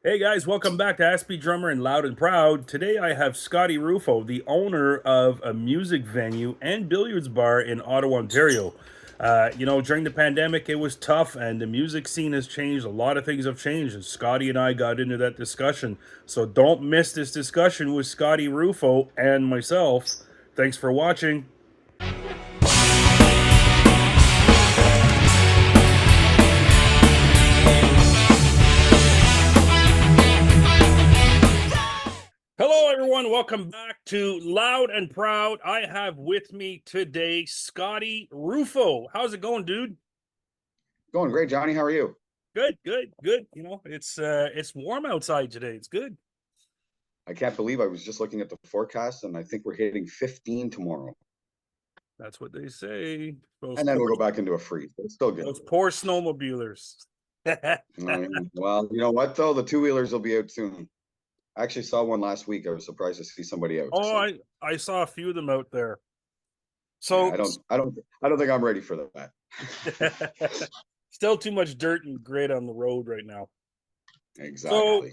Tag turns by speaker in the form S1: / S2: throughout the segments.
S1: Hey guys, welcome back to Ask Me Drummer and Loud and Proud. Today I have Scotty Rufo, the owner of a music venue and billiards bar in Ottawa, Ontario. During the pandemic, it was tough and the music scene has changed. A lot of things have changed, and Scotty and I got into that discussion. So don't miss this discussion with Scotty Rufo and myself. Thanks for watching. Hello, everyone. Welcome back to Loud and Proud. I have with me today Scotty Rufo. How's it going, dude?
S2: Going great, Johnny. How are you?
S1: Good, good, good. It's warm outside today. It's good.
S2: I can't believe I was just looking at the forecast and I think we're hitting 15 tomorrow.
S1: That's what they say.
S2: And then we'll go back into a freeze, but it's still good.
S1: Those poor snowmobilers.
S2: Well, you know what though? The two-wheelers will be out soon. I actually saw one last week. I was surprised to see somebody out.
S1: Oh,
S2: So
S1: I saw a few of them out there.
S2: yeah,
S1: So
S2: I don't think I'm ready for that.
S1: still too much dirt and grit on the road right now. So
S2: Exactly.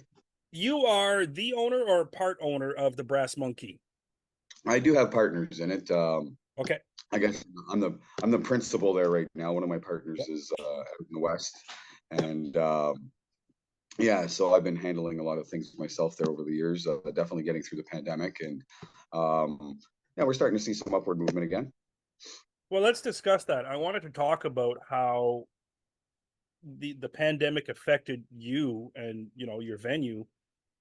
S1: you are the owner or part owner of the Brass Monkey.
S2: I do have partners in it.
S1: Okay.
S2: I guess I'm the principal there right now. One of my partners
S1: Yep.
S2: is out in the West, and yeah, so I've been handling a lot of things myself there over the years. Definitely getting through the pandemic, and yeah, we're starting to see some upward movement again.
S1: Well, let's discuss that. I wanted to talk about how the pandemic affected you and your venue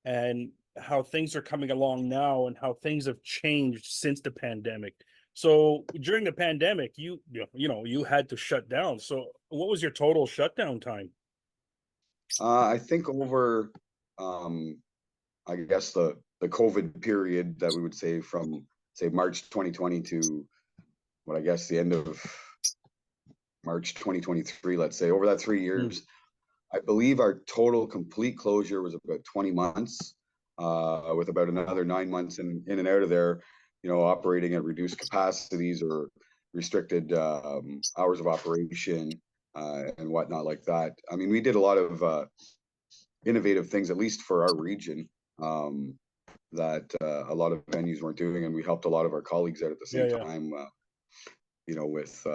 S1: and how things are coming along now and how things have changed since the pandemic. So during the pandemic, you had to shut down. So what was your total shutdown time?
S2: I think over, um, I guess the COVID period that we would say from say March 2020 to what I guess the end of March 2023, let's say over that three
S1: Hmm.
S2: years, I believe our total complete closure was about 20 months, with about another 9 months in and out of there, operating at reduced capacities or restricted hours of operation and whatnot like that. I mean, we did a lot of innovative things, at least for our region, that a lot of venues weren't doing, and we helped a lot of our colleagues out at the
S1: Yeah,
S2: same
S1: yeah.
S2: time. With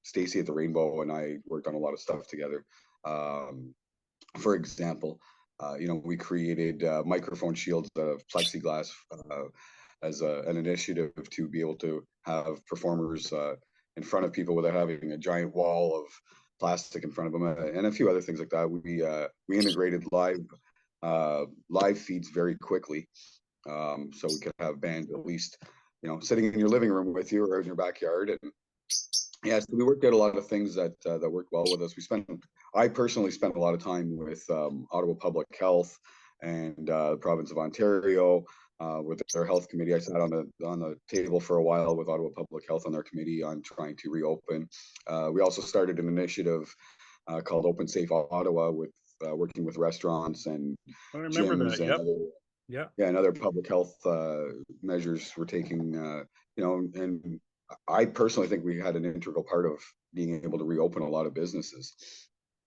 S2: Stacy at the Rainbow and I worked on a lot of stuff together. Um, for example, we created microphone shields out of plexiglass as an initiative to be able to have performers in front of people without having a giant wall of plastic in front of them, and a few other things like that. We integrated live feeds very quickly, so we could have bands at least sitting in your living room with you or in your backyard. And yeah, so we worked out a lot of things that worked well with us. I personally spent a lot of time with Ottawa Public Health and the province of Ontario with their health committee. I sat on the table for a while with Ottawa Public Health on their committee on trying to reopen. We also started an initiative called Open Safe Ottawa with working with restaurants and
S1: I remember
S2: gyms
S1: that.
S2: and
S1: Yep.
S2: other,
S1: Yeah.
S2: yeah, and other public health measures were taking. And I personally think we had an integral part of being able to reopen a lot of businesses.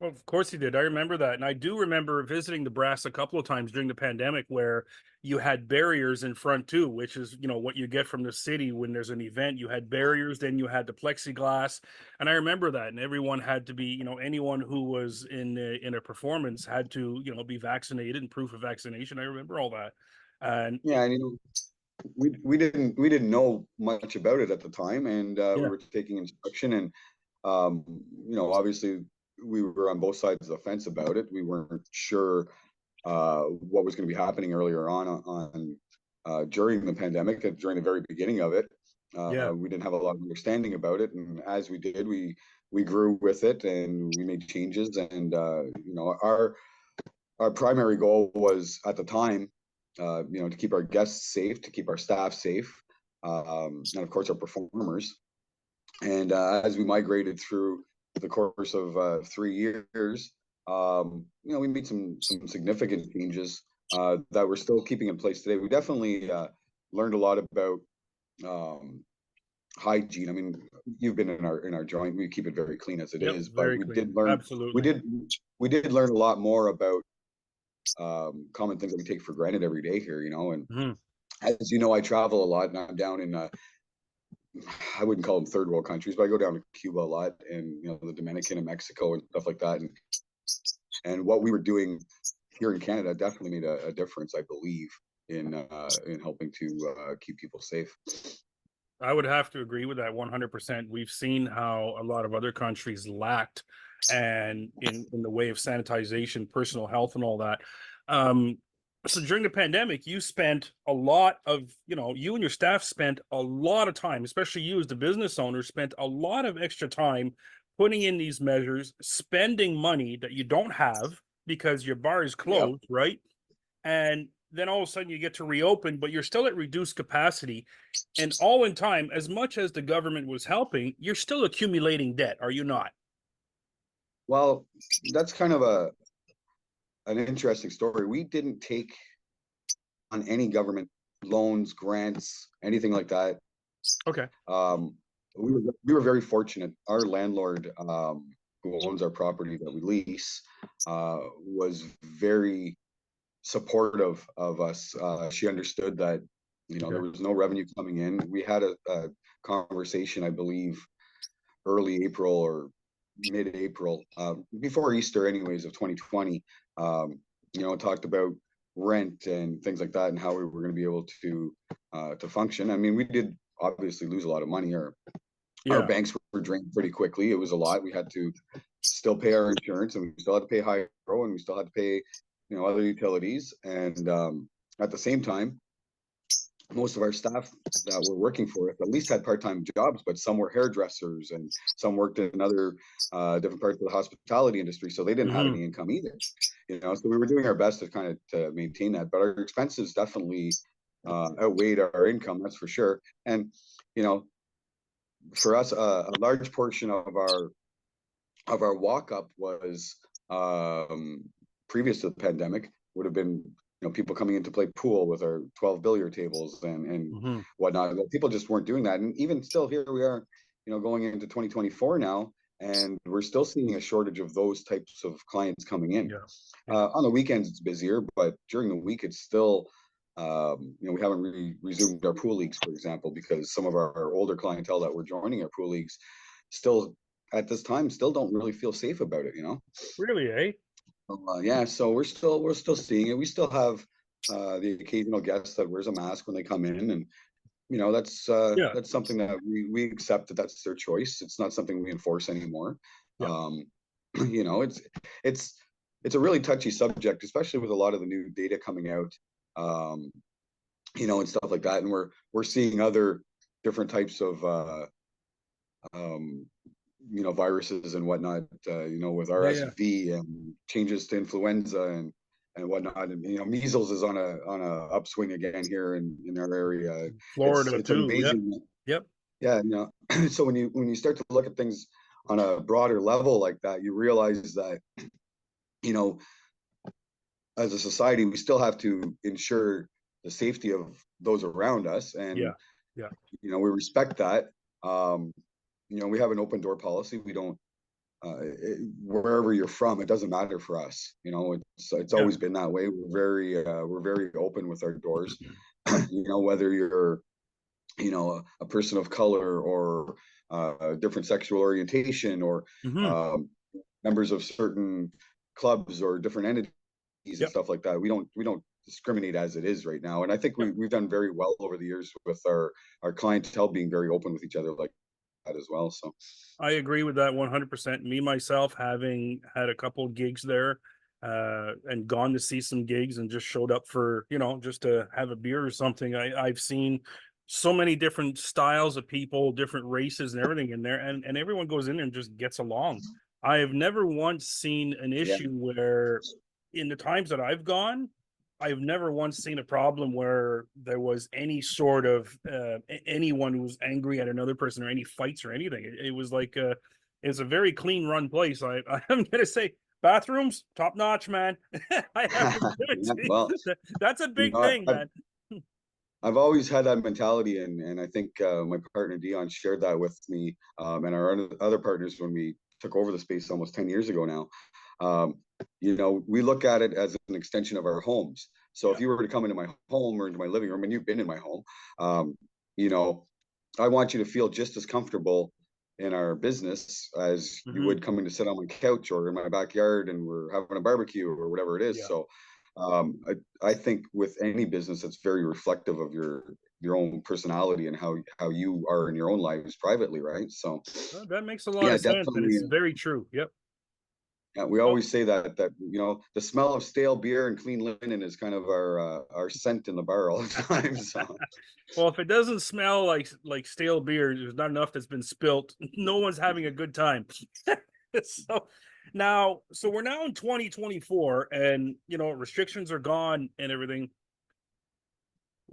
S1: Well, of course he did. I remember that. And I do remember visiting the Brass a couple of times during the pandemic where you had barriers in front too, which is, what you get from the city when there's an event. You had barriers, then you had the plexiglass. And I remember that. And everyone had to be, anyone who was in a performance had to, be vaccinated and proof of vaccination. I remember all that. And
S2: Yeah, and we didn't know much about it at the time, and we
S1: yeah,
S2: were taking instruction, and um, obviously we were on both sides of the fence about it. We weren't sure what was going to be happening earlier on during the pandemic, during the very beginning of it.
S1: yeah.
S2: We didn't have a lot of understanding about it, and as we did, we grew with it and we made changes. And our primary goal was at the time, to keep our guests safe, to keep our staff safe, and of course our performers. And as we migrated through the course of 3 years, we made some significant changes that we're still keeping in place today. We definitely learned a lot about um, hygiene. I mean, you've been in our joint. We keep it very clean as it
S1: Yep.
S2: is, but
S1: Very clean.
S2: we
S1: Absolutely.
S2: did we did learn a lot more about common things that we take for granted every day here, you know. And
S1: Mhm.
S2: as you know, I travel a lot, and I'm down in I wouldn't call them third world countries, but I go down to Cuba a lot, and you know, the Dominican and Mexico and stuff like that. And what we were doing here in Canada definitely made a difference, I believe, in helping to keep people safe.
S1: I would have to agree with that 100%. We've seen how a lot of other countries lacked and in the way of sanitization, personal health and all that. Um, so during the pandemic, you spent a lot of, you and your staff spent a lot of time, especially you as the business owner, spent a lot of extra time putting in these measures, spending money that you don't have because your bar is
S2: Yep.
S1: closed, right? And then all of a sudden you get to reopen, but you're still at reduced capacity. And all in time, as much as the government was helping, you're still accumulating debt, are you not?
S2: Well, that's kind of an interesting story. We didn't take on any government loans, grants, anything like that.
S1: Okay.
S2: Um, we were very fortunate. Our landlord, who owns our property that we lease, was very supportive of us. She understood that, you know, there
S1: Okay.
S2: was no revenue coming in. We had a conversation, I believe, early April or mid-April, before Easter, anyways, of 2020. You know, talked about rent and things like that, and how we were going to be able to function. I mean, we did obviously lose a lot of money. Our
S1: Yeah.
S2: banks were drained pretty quickly. It was a lot. We had to still pay our insurance, and we still had to pay hydro, and we still had to pay, you know, other utilities. And at the same time, most of our staff that were working for us at least had part-time jobs, but some were hairdressers and some worked in other different parts of the hospitality industry, so they didn't have
S1: Hmm.
S2: any income either. You know, so we were doing our best to kind of to maintain that, but our expenses definitely outweighed our income, that's for sure. And you know, for us, a large portion of our walk up was, um, previous to the pandemic, would have been, you know, people coming in to play pool with our 12 billiard tables and
S1: Hmm.
S2: whatnot. People just weren't doing that, and even still, here we are, you know, going into 2024 now, and we're still seeing a shortage of those types of clients coming in.
S1: Yeah. Yeah.
S2: On the weekends it's busier, but during the week it's still, you know, we haven't resumed our pool leagues, for example, because some of our older clientele that were joining our pool leagues still at this time still don't really feel safe about it, you know.
S1: Really, eh?
S2: Yeah, so we're still seeing it. We still have the occasional guest that wears a mask when they come in, and you know,
S1: Yeah.
S2: that's something that we accept, that that's their choice. It's not something we enforce anymore.
S1: Yeah.
S2: um you know, it's it's a really touchy subject, especially with a lot of the new data coming out, um you know, and stuff like that. And we're seeing other different types of um you know, viruses and whatnot, you know, with
S1: Yeah. Yeah.
S2: RSV and changes to influenza and whatnot. And you know, measles is on a upswing again here in our area.
S1: Florida
S2: It's
S1: too. Yep.
S2: amazing.
S1: Yep.
S2: Yeah, you know, so when you start to look at things on a broader level like that, you realize that, you know, as a society, we still have to ensure the safety of those around us,
S1: Yeah.
S2: and
S1: Yeah.
S2: you know, we respect that. Um, you know, we have an open door policy. We don't, wherever you're from, it doesn't matter for us. You know, it's
S1: Yeah.
S2: always been that way. We're very open with our doors. You know, whether you're, you know, a person of color, or a different sexual orientation, or
S1: Hmm.
S2: um, members of certain clubs or different entities and
S1: Yep.
S2: stuff like that. We don't discriminate as it is right now, and I think
S1: Yep.
S2: we've done very well over the years with our clientele being very open with each other like that as well. So
S1: I agree with that 100%. Me myself, having had a couple gigs there, and gone to see some gigs and just showed up for, just to have a beer or something. I've seen so many different styles of people, different races and everything in there, and everyone goes in there and just gets along. I have never once seen an
S2: yeah,
S1: issue where, in the times that I've gone, I've never once seen a problem where there was any sort of anyone who was angry at another person, or any fights or anything. It was like it's a very clean run place. I'm gonna say bathrooms top notch, man. I have to give it
S2: yeah.
S1: to
S2: Well,
S1: you. That's a
S2: you
S1: big
S2: know,
S1: thing, man.
S2: I've always had that mentality, and I think my partner Dion shared that with me, and our other partners when we took over the space almost 10 years ago now. You know, we look at it as an extension of our homes. So
S1: Yeah.
S2: if you were to come into my home or into my living room, and you've been in my home, you know, I want you to feel just as comfortable in our business as you
S1: Hmm.
S2: would coming to sit on my couch or in my backyard and we're having a barbecue or whatever it is.
S1: Yeah.
S2: So I think with any business, it's very reflective of your own personality and how you are in your own lives privately, right? So
S1: That makes a lot
S2: yeah,
S1: of sense, and
S2: definitely.
S1: it's very true. Yep.
S2: Yeah, we
S1: Well,
S2: always say that you know the smell of stale beer and clean linen is kind of our scent in the bar all the time. So
S1: well, if it doesn't smell like stale beer, there's not enough that's been spilt. No one's having a good time. So now, so we're now in 2024, and restrictions are gone and everything.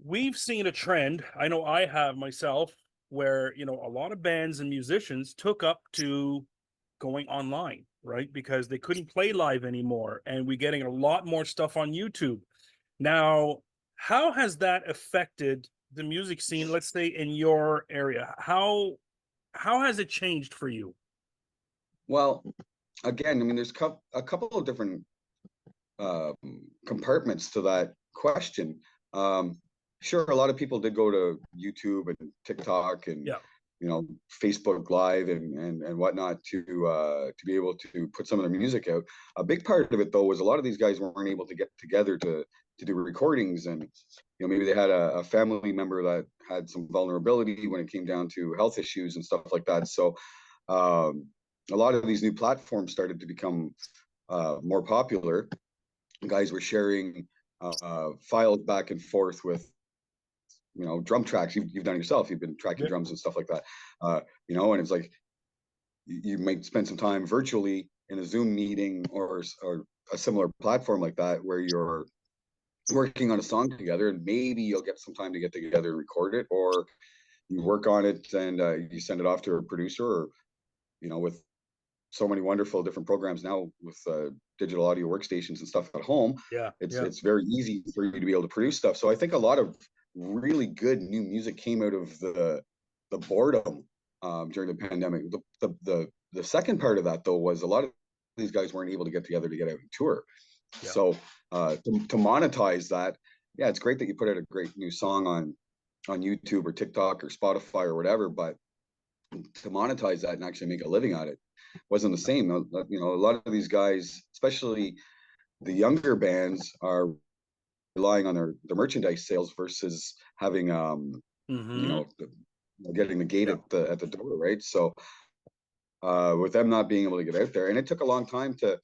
S1: We've seen a trend. I know I have myself, where a lot of bands and musicians took up to going online, right? Because they couldn't play live anymore, and we're getting a lot more stuff on YouTube. Now, how has that affected the music scene, let's say in your area? How has it changed for you?
S2: well, again, I mean, there's a couple of different um, compartments to that question. Um, sure, a lot of people did go to YouTube and TikTok and
S1: Yeah.
S2: you know Facebook Live and whatnot to be able to put some of their music out. A big part of it though was a lot of these guys weren't able to get together to do recordings, and you know maybe they had a family member that had some vulnerability when it came down to health issues and stuff like that. So um, a lot of these new platforms started to become more popular. Guys were sharing files back and forth with drum tracks you've done yourself. You've been tracking
S1: Yeah.
S2: drums and stuff like that. And it's like you might spend some time virtually in a Zoom meeting or a similar platform like that where you're working on a song together, and maybe you'll get some time to get together and record it, or you work on it and you send it off to a producer, or with so many wonderful different programs now with digital audio workstations and stuff at home,
S1: Yeah.
S2: it's
S1: Yeah.
S2: it's very easy for you to be able to produce stuff. So I think a lot of really good new music came out of the boredom during the pandemic. The second part of that though was a lot of these guys weren't able to get together to get out and tour.
S1: Yeah.
S2: So to monetize that, yeah, it's great that you put out a great new song on YouTube or TikTok or Spotify or whatever, but to monetize that and actually make a living at it wasn't the same. A lot of these guys, especially the younger bands, are relying on their merchandise sales versus having
S1: Hmm.
S2: getting the gate
S1: Yeah.
S2: at the door, right? So with them not being able to get out there, and it took a long time to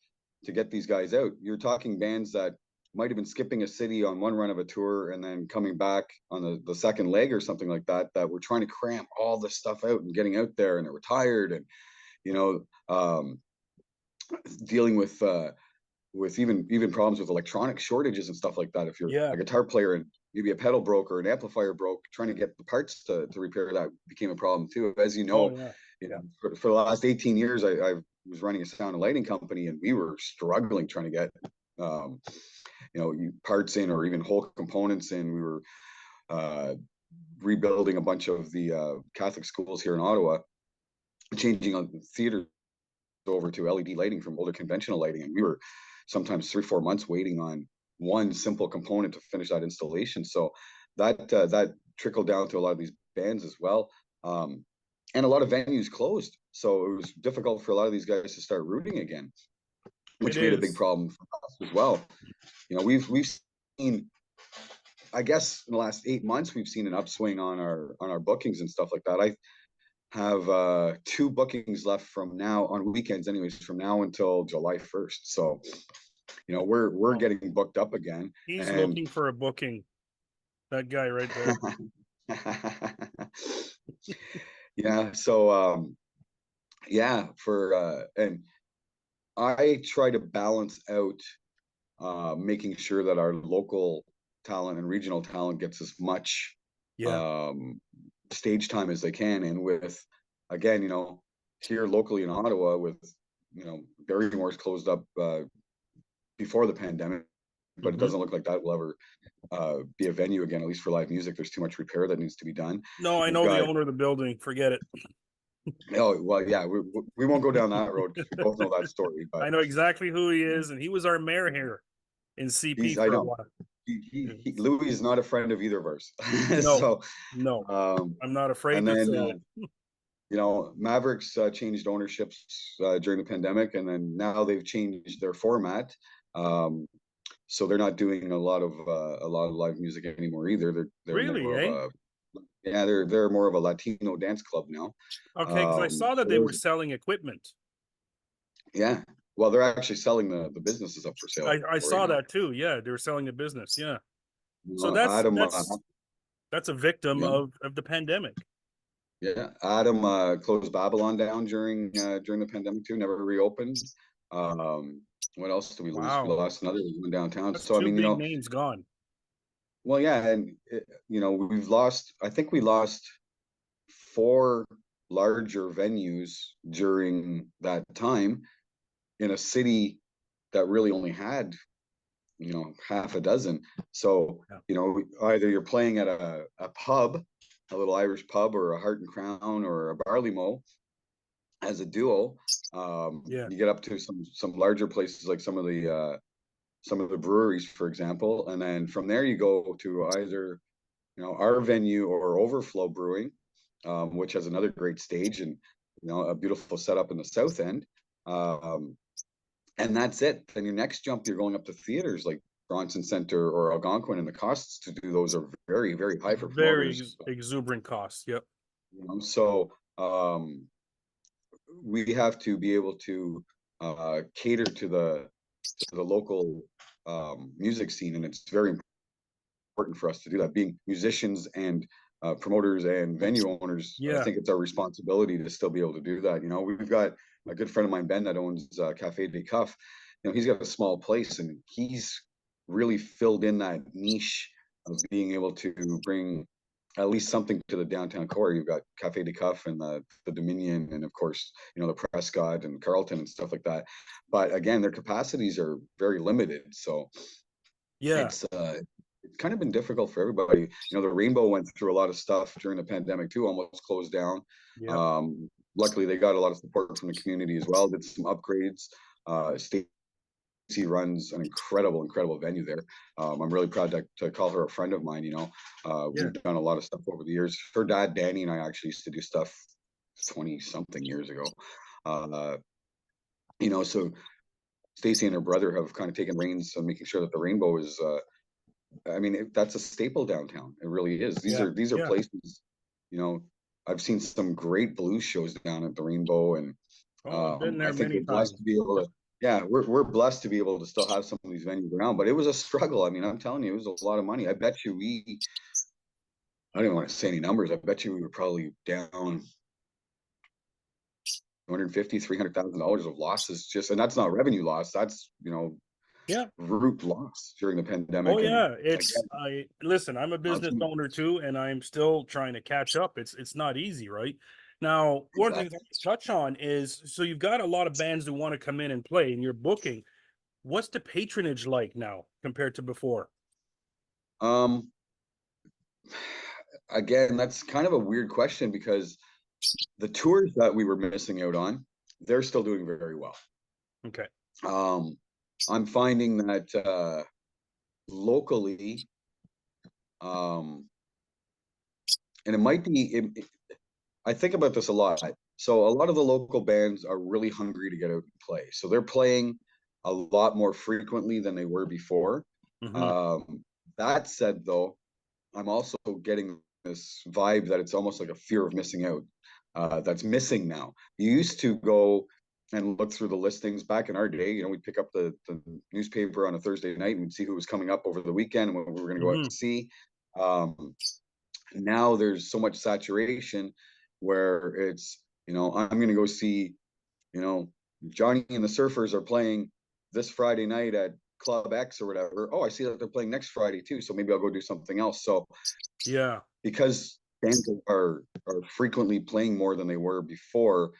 S2: get these guys out. You're talking bands that might have been skipping a city on one run of a tour and then coming back on the second leg or something like that, that were trying to cramp all this stuff out and getting out there, and they were tired, and you know dealing with even problems with electronic shortages and stuff like that. If you're
S1: Yeah.
S2: a guitar player and maybe a pedal broke or an amplifier broke, trying to get the parts to repair that became a problem too. As
S1: Oh yeah. Yeah.
S2: for the last 18 years, I was running a sound and lighting company, and we were struggling trying to get um, parts in or even whole components in. We were uh, rebuilding a bunch of the Catholic schools here in Ottawa, changing on theater over to LED lighting from older conventional lighting, and we were sometimes 3-4 months waiting on one simple component to finish that installation. So that trickled down to a lot of these bands as well, and a lot of venues closed. So it was difficult for a lot of these guys to start rooting again,
S1: It
S2: which made a big
S1: is.
S2: problem for us as well. We've seen, I guess, in the last 8 months, we've seen an upswing on our bookings and stuff like that. I have 2 bookings left from now on weekends, anyways, from now until July 1st. So we're
S1: Oh,
S2: getting booked up again,
S1: he's
S2: and
S1: looking for a booking. That guy right there.
S2: yeah. So yeah, for and I try to balance out making sure that our local talent and regional talent gets as much
S1: Yeah.
S2: um, stage time as they can. And with, again, here locally in Ottawa, with Barrymore's closed up before the pandemic, but it
S1: Hmm.
S2: doesn't look like that will ever be a venue again, at least for live music. There's too much repair that needs to be done.
S1: No, I
S2: We've
S1: know the
S2: got
S1: owner of the building. Forget it.
S2: Oh, well, yeah, we won't go down that road because we both know that story. But
S1: I know exactly who he is, and he was our mayor here in CP
S2: I
S1: for a
S2: know
S1: while.
S2: Louis is not a friend of either of ours.
S1: No,
S2: So,
S1: no,
S2: um,
S1: I'm not afraid
S2: and
S1: to
S2: then
S1: say it.
S2: Mavericks changed ownerships during the pandemic, and then now they've changed their format. Um, so they're not doing a lot of live music anymore either. They're
S1: Really,
S2: more of
S1: eh?
S2: a yeah, they're more of a Latino dance club now.
S1: Okay, because I saw that
S2: So
S1: they were selling equipment.
S2: yeah, well, they're actually selling the businesses up for sale
S1: I
S2: right
S1: saw
S2: now.
S1: that too. Yeah, they were selling the business. Yeah. So
S2: Adam,
S1: that's a victim
S2: yeah,
S1: of the pandemic.
S2: yeah, Adam closed Babylon down during the pandemic too. Never reopened. Um, what else did we lose? We
S1: Wow,
S2: lost another one downtown.
S1: that's
S2: So I
S1: two
S2: mean,
S1: big names gone.
S2: well, yeah, and we've lost. I think we lost four larger venues during that time in a city that really only had half a dozen. So
S1: Yeah.
S2: either you're playing at a pub, a little Irish pub, or a Heart and Crown, or a Barley Mow as a duo.
S1: Yeah.
S2: You get up to some larger places like some of the breweries, for example, and then from there you go to either our venue or Overflow Brewing, which has another great stage and a beautiful setup in the south end. Um, and that's it. Then your next jump, you're going up to theaters like Bronson Center or Algonquin, and the costs to do those are very, very high for
S1: Very
S2: promoters.
S1: exuberant costs. Yep.
S2: So we have to be able to cater to the local music scene, and it's very important for us to do that. Being musicians and promoters and venue owners, I
S1: Yeah.
S2: think it's our responsibility to still be able to do that. We've got a good friend of mine, Ben, that owns Cafe de Cuff. He's got a small place, and he's really filled in that niche of being able to bring at least something to the downtown core. You've got Cafe de Cuff and the Dominion, and of course, the Prescott and Carlton and stuff like that. But again, their capacities are very limited, so
S1: Yeah.
S2: it's kind of been difficult for everybody. The Rainbow went through a lot of stuff during the pandemic too, almost closed down.
S1: Yep.
S2: Luckily, they got a lot of support from the community as well. Did some upgrades. Stacy runs an incredible venue there. I'm really proud to call her a friend of mine.
S1: Yeah.
S2: We've done a lot of stuff over the years. Her dad, Danny, and I actually used to do stuff 20 something years ago. So Stacy and her brother have kind of taken reins on making sure that the Rainbow is that's a staple downtown. It really is. These
S1: Yeah.
S2: are
S1: Yeah.
S2: places, I've seen some great blues shows down at the Rainbow, and
S1: Oh, I've been
S2: I
S1: there
S2: think
S1: many
S2: we're blessed
S1: times.
S2: to be able to. Yeah, we're blessed to be able to still have some of these venues around, but it was a struggle. I mean, I'm telling you, it was a lot of money. I bet you I don't even want to say any numbers. I bet you we were probably down 250, $300,000 of losses just, and that's not revenue loss. That's,
S1: Yeah.
S2: root loss during the
S1: Oh
S2: pandemic. And
S1: yeah.
S2: again,
S1: I listen, I'm a business owner too, and I'm still trying to catch up. It's not easy, right? Now, one thing
S2: exactly.
S1: to touch on is so you've got a lot of bands who want to come in and play and you're booking. What's the patronage like now compared to before?
S2: Um, Again, that's kind of a weird question because the tours that we were missing out on, they're still doing very well.
S1: Okay.
S2: Um, I'm finding that locally, um, and it might be, I think about this a lot. So a lot of the local bands are really hungry to get out and play. So they're playing a lot more frequently than they were before.
S1: Hmm.
S2: Um, that said, though, I'm also getting this vibe that it's almost like a fear of missing out. That's missing now. You used to go and look through the listings back in our day. We'd pick up the newspaper on a Thursday night and we'd see who was coming up over the weekend and what we were going to go out
S1: Hmm.
S2: to see. Um, Now there's so much saturation where it's, I'm going to go see, you know, Johnny and the Surfers are playing this Friday night at Club X or whatever. Oh, I see that they're playing next Friday too. So maybe I'll go do something else. So
S1: Yeah.
S2: because bands are frequently playing more than they were before,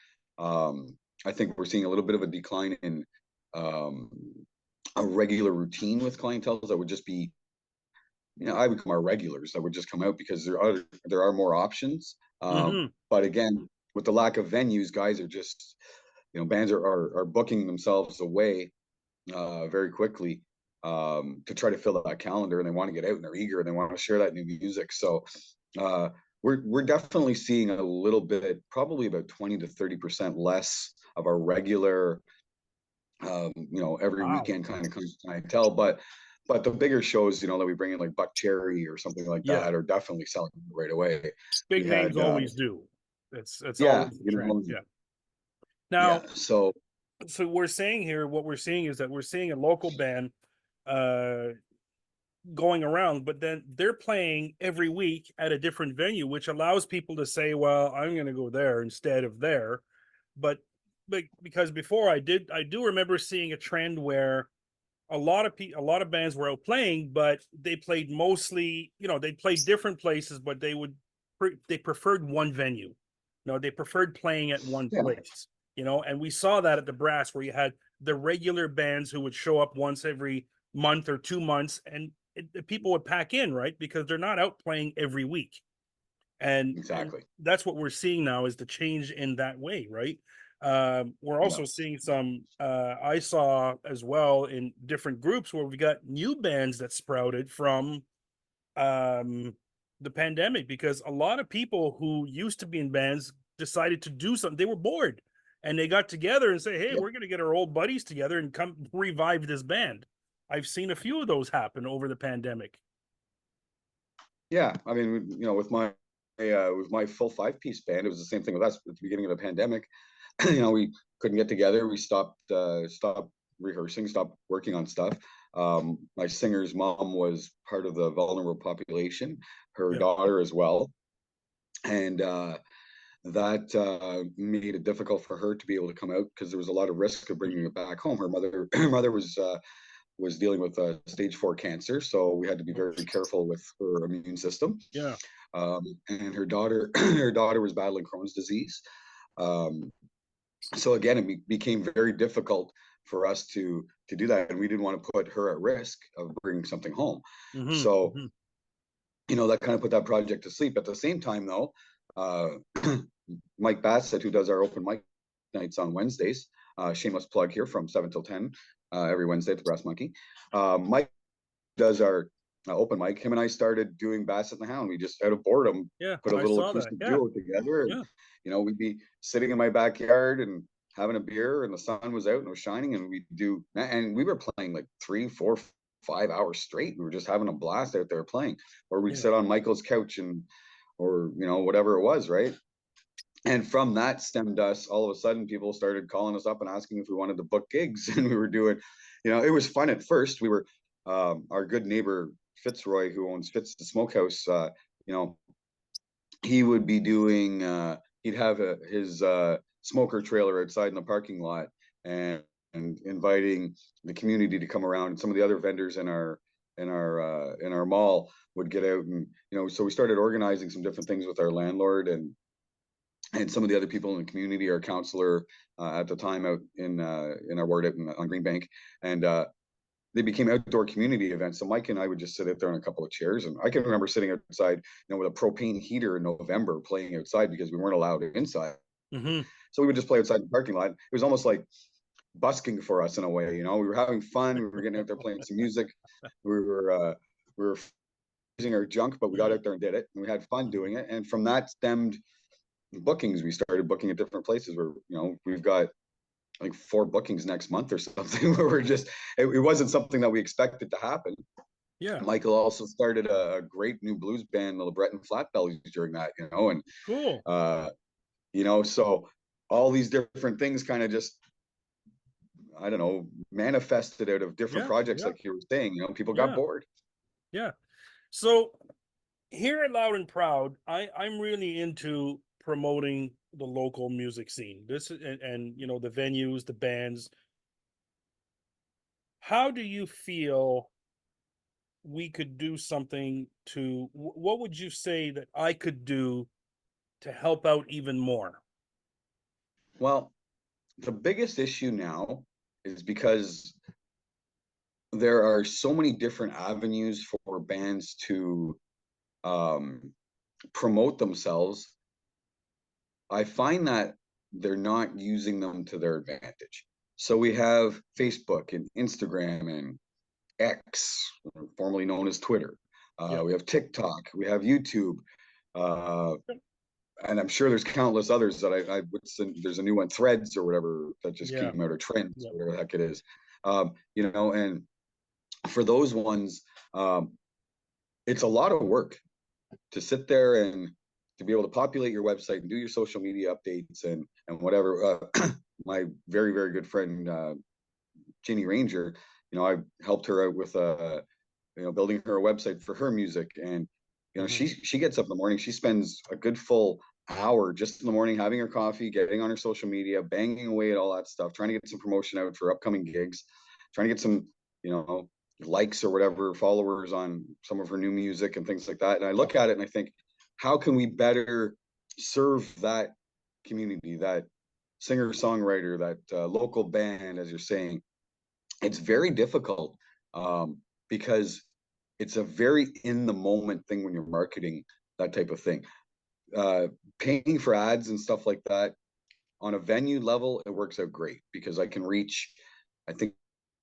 S2: I think we're seeing a little bit of a decline in um, a regular routine with clientele that would just be, I would come our regulars that would just come out because there are more options.
S1: Hmm.
S2: But again, with the lack of venues, guys are just, bands are booking themselves away very quickly to try to fill that calendar, and they want to get out and they're eager and they want to share that new music. So we're definitely seeing a little bit, probably about 20 to 30% less of our regular, every
S1: Wow.
S2: weekend kind of clientele. But the bigger shows, that we bring in, like Buck Cherry or something like
S1: Yeah.
S2: that, are definitely selling right away.
S1: Big
S2: We
S1: names
S2: had,
S1: always do. It's
S2: yeah,
S1: always the trend. Yeah.
S2: yeah.
S1: Now,
S2: So
S1: we're saying here, what we're seeing is that we're seeing a local band uh going around, but then they're playing every week at a different venue, which allows people to say, well, I'm going to go there instead of there. But because before I do remember seeing a trend where a lot of bands were out playing, but they played mostly, they played different places, but they preferred one venue. They preferred playing at one
S2: yeah,
S1: place, and we saw that at the Brass, where you had the regular bands who would show up once every month or 2 months, and people would pack in, right? Because they're not out playing every week. And
S2: exactly.
S1: that's what we're seeing now, is the change in that way, right? We're
S2: Yeah,
S1: also seeing some, I saw as well in different groups, where we got new bands that sprouted from the pandemic, because a lot of people who used to be in bands decided to do something. They were bored, and they got together and say, hey,
S2: yeah,
S1: we're going to get our old buddies together and come revive this band. I've seen a few of those happen over the pandemic.
S2: yeah. I mean, with my full 5-piece band, it was the same thing with us at the beginning of the pandemic. We couldn't get together. We stopped rehearsing, stopped working on stuff. My singer's mom was part of the vulnerable population, her
S1: Yeah.
S2: daughter as well, and that made it difficult for her to be able to come out, because there was a lot of risk of bringing it back home. Her mother was dealing with stage 4 cancer, so we had to be very careful with her immune system.
S1: Yeah.
S2: And her daughter her daughter was battling Crohn's disease. Um, so again, it became very difficult for us to do that, and we didn't want to put her at risk of bringing something home.
S1: Mm-hmm.
S2: So
S1: Mm-hmm.
S2: that kind of put that project to sleep. At the same time, though, uh, Mike Bassett, who does our open mic nights on Wednesdays, shameless plug here, from 7 till 10 every Wednesday at the Brass Monkey. Mike does our open mic. Him and I started doing Bassett and the Hound. We just, out of boredom,
S1: Yeah,
S2: put a
S1: I
S2: little
S1: saw that.
S2: acoustic
S1: Yeah.
S2: duo together, and
S1: Yeah.
S2: we'd be sitting in my backyard and having a beer, and the sun was out and it was shining, and we were playing like 3, 4, 5 hours straight. We were just having a blast out there playing, or we'd
S1: Yeah.
S2: sit on Michael's couch, or whatever it was, right? And from that stemmed us, all of a sudden people started calling us up and asking if we wanted to book gigs. And we were doing, it was fun at first. We were, our good neighbor Fitzroy, who owns Fitz the Smokehouse, you know he would be doing, he'd have his smoker trailer outside in the parking lot, and inviting the community to come around. And some of the other vendors in our mall would get out, and so we started organizing some different things with our landlord, and some of the other people in the community. Our counselor at the time out in our ward out on Green Bank, and they became outdoor community events. So Mike and I would just sit out there on a couple of chairs, and I can remember sitting outside, with a propane heater in November, playing outside because we weren't allowed inside.
S1: Mm-hmm.
S2: So we would just play outside the parking lot. It was almost like busking for us in a way. We were having fun. We were getting out there playing some music. We were using our junk, but we got out there and did it, and we had fun doing it. And from that stemmed bookings. We started booking at different places where, we've got like 4 bookings next month or something, where it wasn't something that we expected to happen.
S1: Yeah.
S2: Michael also started a great new blues band, the LeBreton Flatbellies, during that, and
S1: Cool.
S2: so all these different things kind of just, I don't know, manifested out of different
S1: Yeah.
S2: projects,
S1: Yeah.
S2: like you were saying. People got
S1: Yeah.
S2: bored.
S1: Yeah. So here at Loud and Proud, I'm really into promoting the local music scene. This and the venues, the bands. How do you feel we could do something to? What would you say that I could do to help out even more?
S2: Well, the biggest issue now is because there are so many different avenues for bands to um, promote themselves. I find that they're not using them to their advantage. So we have Facebook and Instagram and X, formerly known as Twitter.
S1: Yeah.
S2: We have TikTok. We have YouTube. Uh, and I'm sure there's countless others that there's a new one, Threads or whatever that just
S1: Yeah.
S2: came out, or Trends,
S1: Yeah.
S2: whatever the heck it is. You know, and for those ones, it's a lot of work to sit there and to be able to populate your website and do your social media updates and whatever. My very, very good friend, Ginny Ranger, you know, I helped her out with you know, building her a website for her music. And you know,
S1: Mm-hmm.
S2: she gets up in the morning, she spends a good full hour just in the morning having her coffee, getting on her social media, banging away at all that stuff, trying to get some promotion out for upcoming gigs, trying to get some, you know, likes or whatever, followers on some of her new music and things like that. And I
S1: Yeah.
S2: look at it and I think, how can we better serve that community, that singer songwriter, that local band, as you're saying? It's very difficult, because it's a very in the moment thing when you're marketing that type of thing. Uh, Paying for ads and stuff like that on a venue level, it works out great because I can reach, I think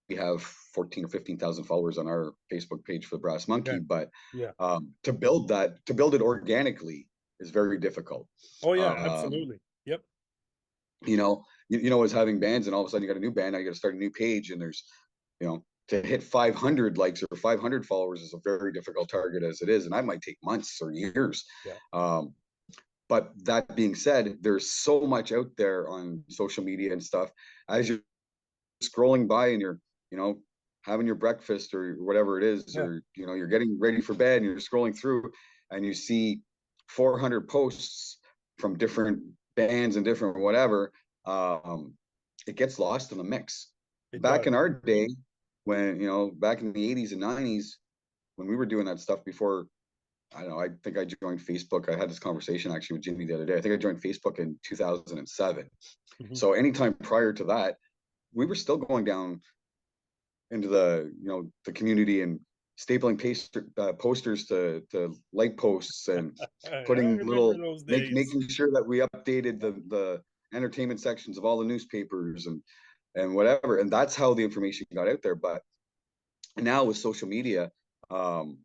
S2: we have 14 or 15,000 followers on our Facebook page for the Brass Monkey,
S1: Okay.
S2: but
S1: Yeah.
S2: to build it organically is very difficult.
S1: Oh yeah,
S2: Um,
S1: absolutely. Yep.
S2: you know, as having bands and all of a sudden you got a new band, now you got to start a new page and there's, you know, to hit 500 likes or 500 followers is a very difficult target as it is. And that might take months or years.
S1: Yeah.
S2: Um, but that being said, there's so much out there on social media and stuff. As you're scrolling by and you're, you know, having your breakfast or whatever it is,
S1: Yeah.
S2: or, you know, you're getting ready for bed and you're scrolling through and you see 400 posts from different bands and different whatever, um, it gets lost in the mix.
S1: It
S2: Back
S1: does.
S2: in our day, when, you know, back in the 80s and 90s, when we were doing that stuff before, I don't know, I think I joined Facebook. I had this conversation actually with Jimmy the other day. I think I joined Facebook in 2007.
S1: Mm-hmm.
S2: So anytime prior to that, we were still going down into the, you know, the community and stapling posters to light posts and
S1: I
S2: putting
S1: remember
S2: little
S1: those days.
S2: making sure that we updated the entertainment sections of all the newspapers and whatever, and that's how the information got out there. But now with social media, um,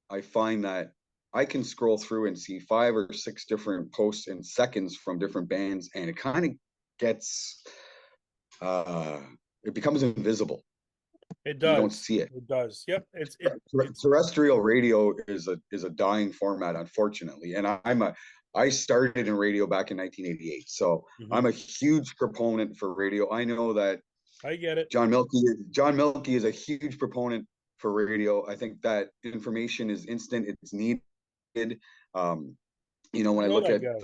S2: I find that I can scroll through and see 5 or 6 different posts in seconds from different bands, and it kind of gets uh, it becomes invisible.
S1: It
S2: You don't
S1: does.
S2: see it.
S1: It does. Yep. It's
S2: Terrestrial radio is a dying format, unfortunately. And I started in radio back in 1988, so
S1: mm-hmm.
S2: I'm a huge proponent for radio. I know that
S1: I get it.
S2: John Milky is a huge proponent for radio. I think that information is instant. It's needed. Um, you know,
S1: I
S2: when I
S1: know
S2: look
S1: that
S2: at
S1: guy.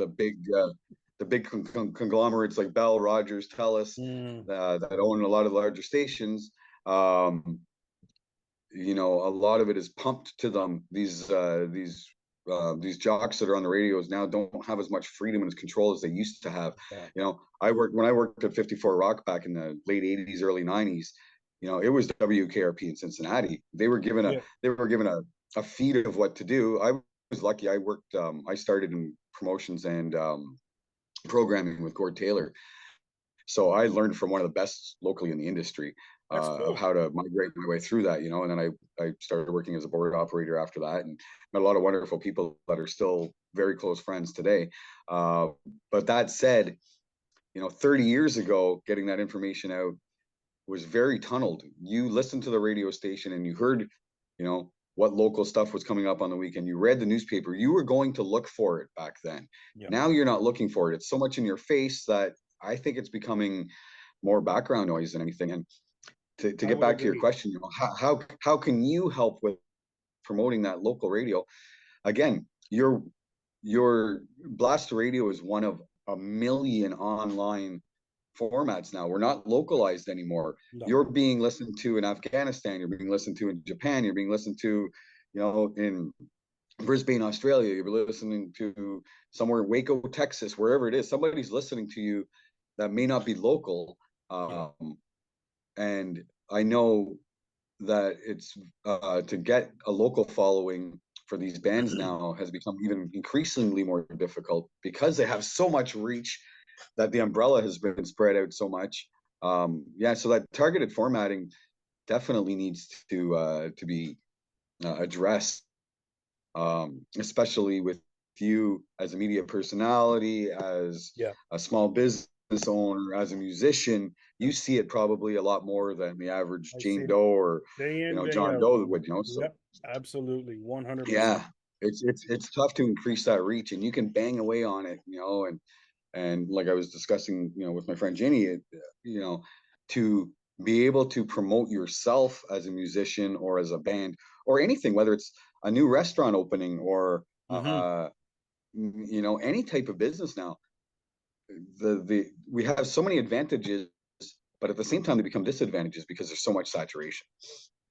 S2: the big conglomerates like Bell, Rogers, TELUS,
S1: Mm.
S2: that own a lot of larger stations, um, you know, a lot of it is pumped to them. These jocks that are on the radios now don't have as much freedom and control as they used to have.
S1: Yeah.
S2: You know, when I worked at 54 Rock back in the late 80s, early 90s, you know, it was WKRP in Cincinnati.
S1: Yeah.
S2: They were given a feed of what to do. I was lucky. I started in promotions and programming with Gord Taylor, so I learned from one of the best locally in the industry,
S1: That's
S2: of
S1: cool.
S2: how to migrate my way through that, you know. And then I started working as a board operator after that, and met a lot of wonderful people that are still very close friends today. Uh, but that said, you know, 30 years ago, getting that information out was very tunneled. You listened to the radio station and you heard, you know, what local stuff was coming up on the weekend. You read the newspaper. You were going to look for it back then.
S1: Yeah.
S2: Now you're not looking for it. It's so much in your face that I think it's becoming more background noise than anything. And to
S1: I
S2: get
S1: would
S2: back to your
S1: agree.
S2: question, you know, how can you help with promoting that local radio? Again, your blast radio is one of a million online formats now. We're not localized anymore.
S1: No.
S2: You're being listened to in Afghanistan. You're being listened to in Japan. You're being listened to, you know, in Brisbane, Australia. You're listening to somewhere in Waco, Texas, wherever it is. Somebody's listening to you that may not be local.
S1: Yeah.
S2: And I know that it's to get a local following for these bands now has become even increasingly more difficult because they have so much reach that the umbrella has been spread out so much. Yeah, so that targeted formatting definitely needs to be addressed, especially with you as a media personality, as
S1: Yeah,
S2: a small business owner, as a musician. You see it probably a lot more than the average
S1: I see
S2: Jane
S1: it
S2: Doe or
S1: day in, day
S2: John
S1: out,
S2: Doe
S1: man.
S2: would. So
S1: Yep, absolutely, 100%.
S2: yeah, it's tough to increase that reach, and you can bang away on it, and like I was discussing, with my friend Jenny, to be able to promote yourself as a musician or as a band or anything, whether it's a new restaurant opening or
S1: Hmm.
S2: any type of business now. The we have so many advantages, but at the same time they become disadvantages because there's so much saturation.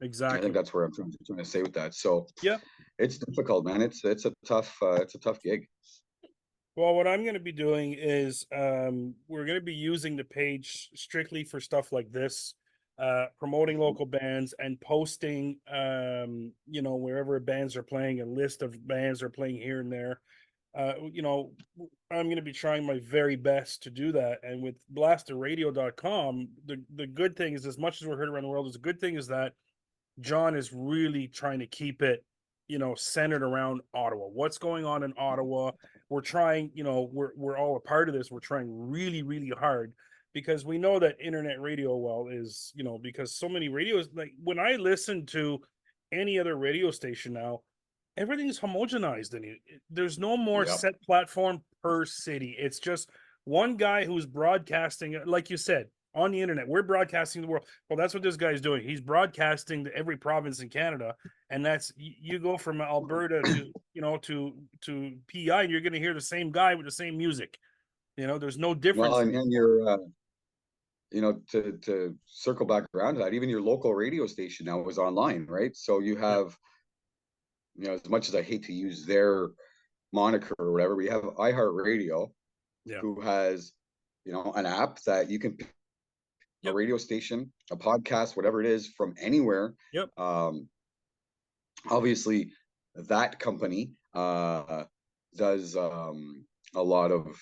S2: I think
S1: Exactly.
S2: that's where I'm trying to say with that. So
S1: Yeah.
S2: it's difficult, man. It's a tough gig.
S1: Well, what I'm going to be doing is we're going to be using the page strictly for stuff like this, promoting local bands and posting, wherever bands are playing, a list of bands are playing here and there. I'm going to be trying my very best to do that. And with blasterradio.com, the good thing is, as much as we're heard around the world, is a good thing is that John is really trying to keep it, centered around Ottawa. What's going on in Ottawa? We're trying, we're all a part of this. We're trying really, really hard because we know that internet radio, well, is, because so many radios, like when I listen to any other radio station now, everything's homogenized in it. There's no more
S2: Yep.
S1: set platform per city. It's just one guy who's broadcasting, like you said, on the internet. We're broadcasting the world. Well, that's what this guy's doing. He's broadcasting to every province in Canada, and that's, you go from Alberta to to PI, and you're going to hear the same guy with the same music. There's no
S2: Well,
S1: difference.
S2: and you're to circle back around to that, even your local radio station now is online, right? So you
S1: Yeah,
S2: have, as much as I hate to use their moniker or whatever, we have iHeartRadio,
S1: yeah,
S2: who has, an app that you can pick a
S1: yep,
S2: radio station, a podcast, whatever it is, from anywhere.
S1: yep,
S2: Obviously, that company does a lot of,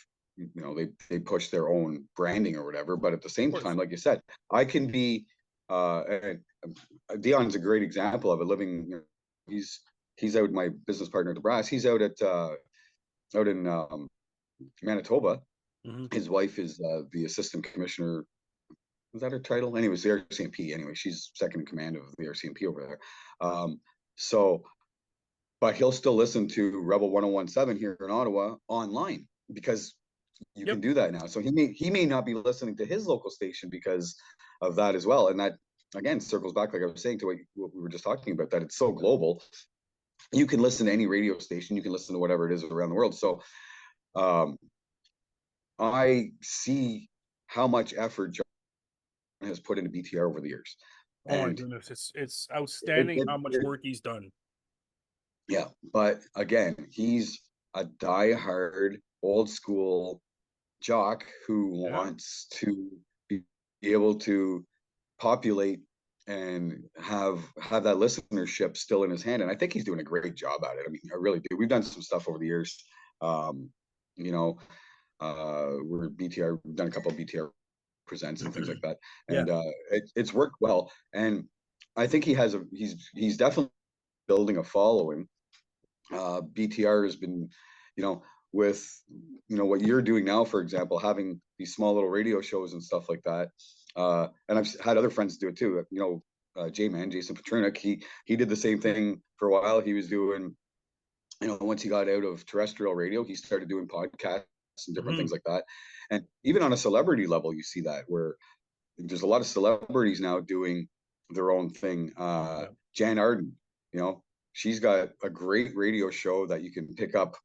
S2: they push their own branding or whatever, but at the
S1: of
S2: same
S1: course.
S2: time, like you said, I can be and Dion's a great example of it. He's out, my business partner at the Brass, he's out in Manitoba.
S1: Hmm.
S2: His wife is the assistant commissioner. Was that her title? Anyways, the RCMP. Anyway, she's second in command of the RCMP over there. So, but he'll still listen to Rebel 1017 here in Ottawa online because you
S1: Yep,
S2: can do that now. So he may not be listening to his local station because of that as well. And that again circles back, like I was saying, to what we were just talking about, that it's so global. You can listen to any radio station, you can listen to whatever it is around the world. So um, I see how much effort John has put into BTR over the years.
S1: oh my
S2: And
S1: goodness, it's
S2: it,
S1: outstanding
S2: it,
S1: how much
S2: it
S1: work he's done.
S2: yeah, but again, he's a diehard old school jock who
S1: Yeah.
S2: wants to be able to populate and have that listenership still in his hand. And I think he's doing a great job at it. I mean, I really do. We've done some stuff over the years. Um, you know, we're BTR, we've done a couple of BTR presents and things like that.
S1: Yeah.
S2: And it's worked well. And I think he's definitely building a following. BTR has been, with what you're doing now, for example, having these small little radio shows and stuff like that. And I've had other friends do it too. J-Man, Jason Petrunik, he did the same thing for a while. He was doing, once he got out of terrestrial radio, he started doing podcasts and different
S1: Hmm.
S2: things like that. And even on a celebrity level, you see that where there's a lot of celebrities now doing their own thing.
S1: Yeah.
S2: Jan Arden, you know, she's got a great radio show that you can pick up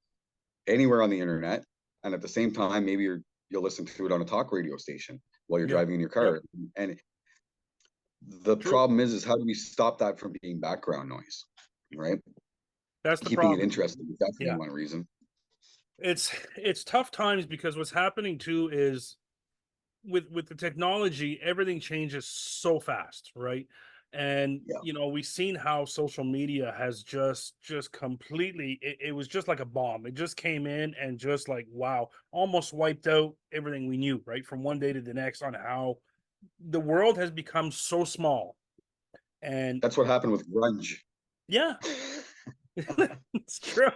S2: anywhere on the internet, and at the same time, maybe you'll listen to it on a talk radio station while you're
S1: Yeah.
S2: driving in your
S1: Yep.
S2: car. And the
S1: True.
S2: problem is how do we stop that from being background noise, right?
S1: That's the
S2: Keeping it
S1: problem.
S2: interesting is definitely
S1: Yeah.
S2: one reason.
S1: It's tough times because what's happening too is with the technology, everything changes so fast, right? And
S2: Yeah,
S1: we've seen how social media has just completely, it was just like a bomb. It just came in and just like, wow, almost wiped out everything we knew, right, from one day to the next, on how the world has become so small. And
S2: that's what happened with grunge.
S1: yeah, it's true.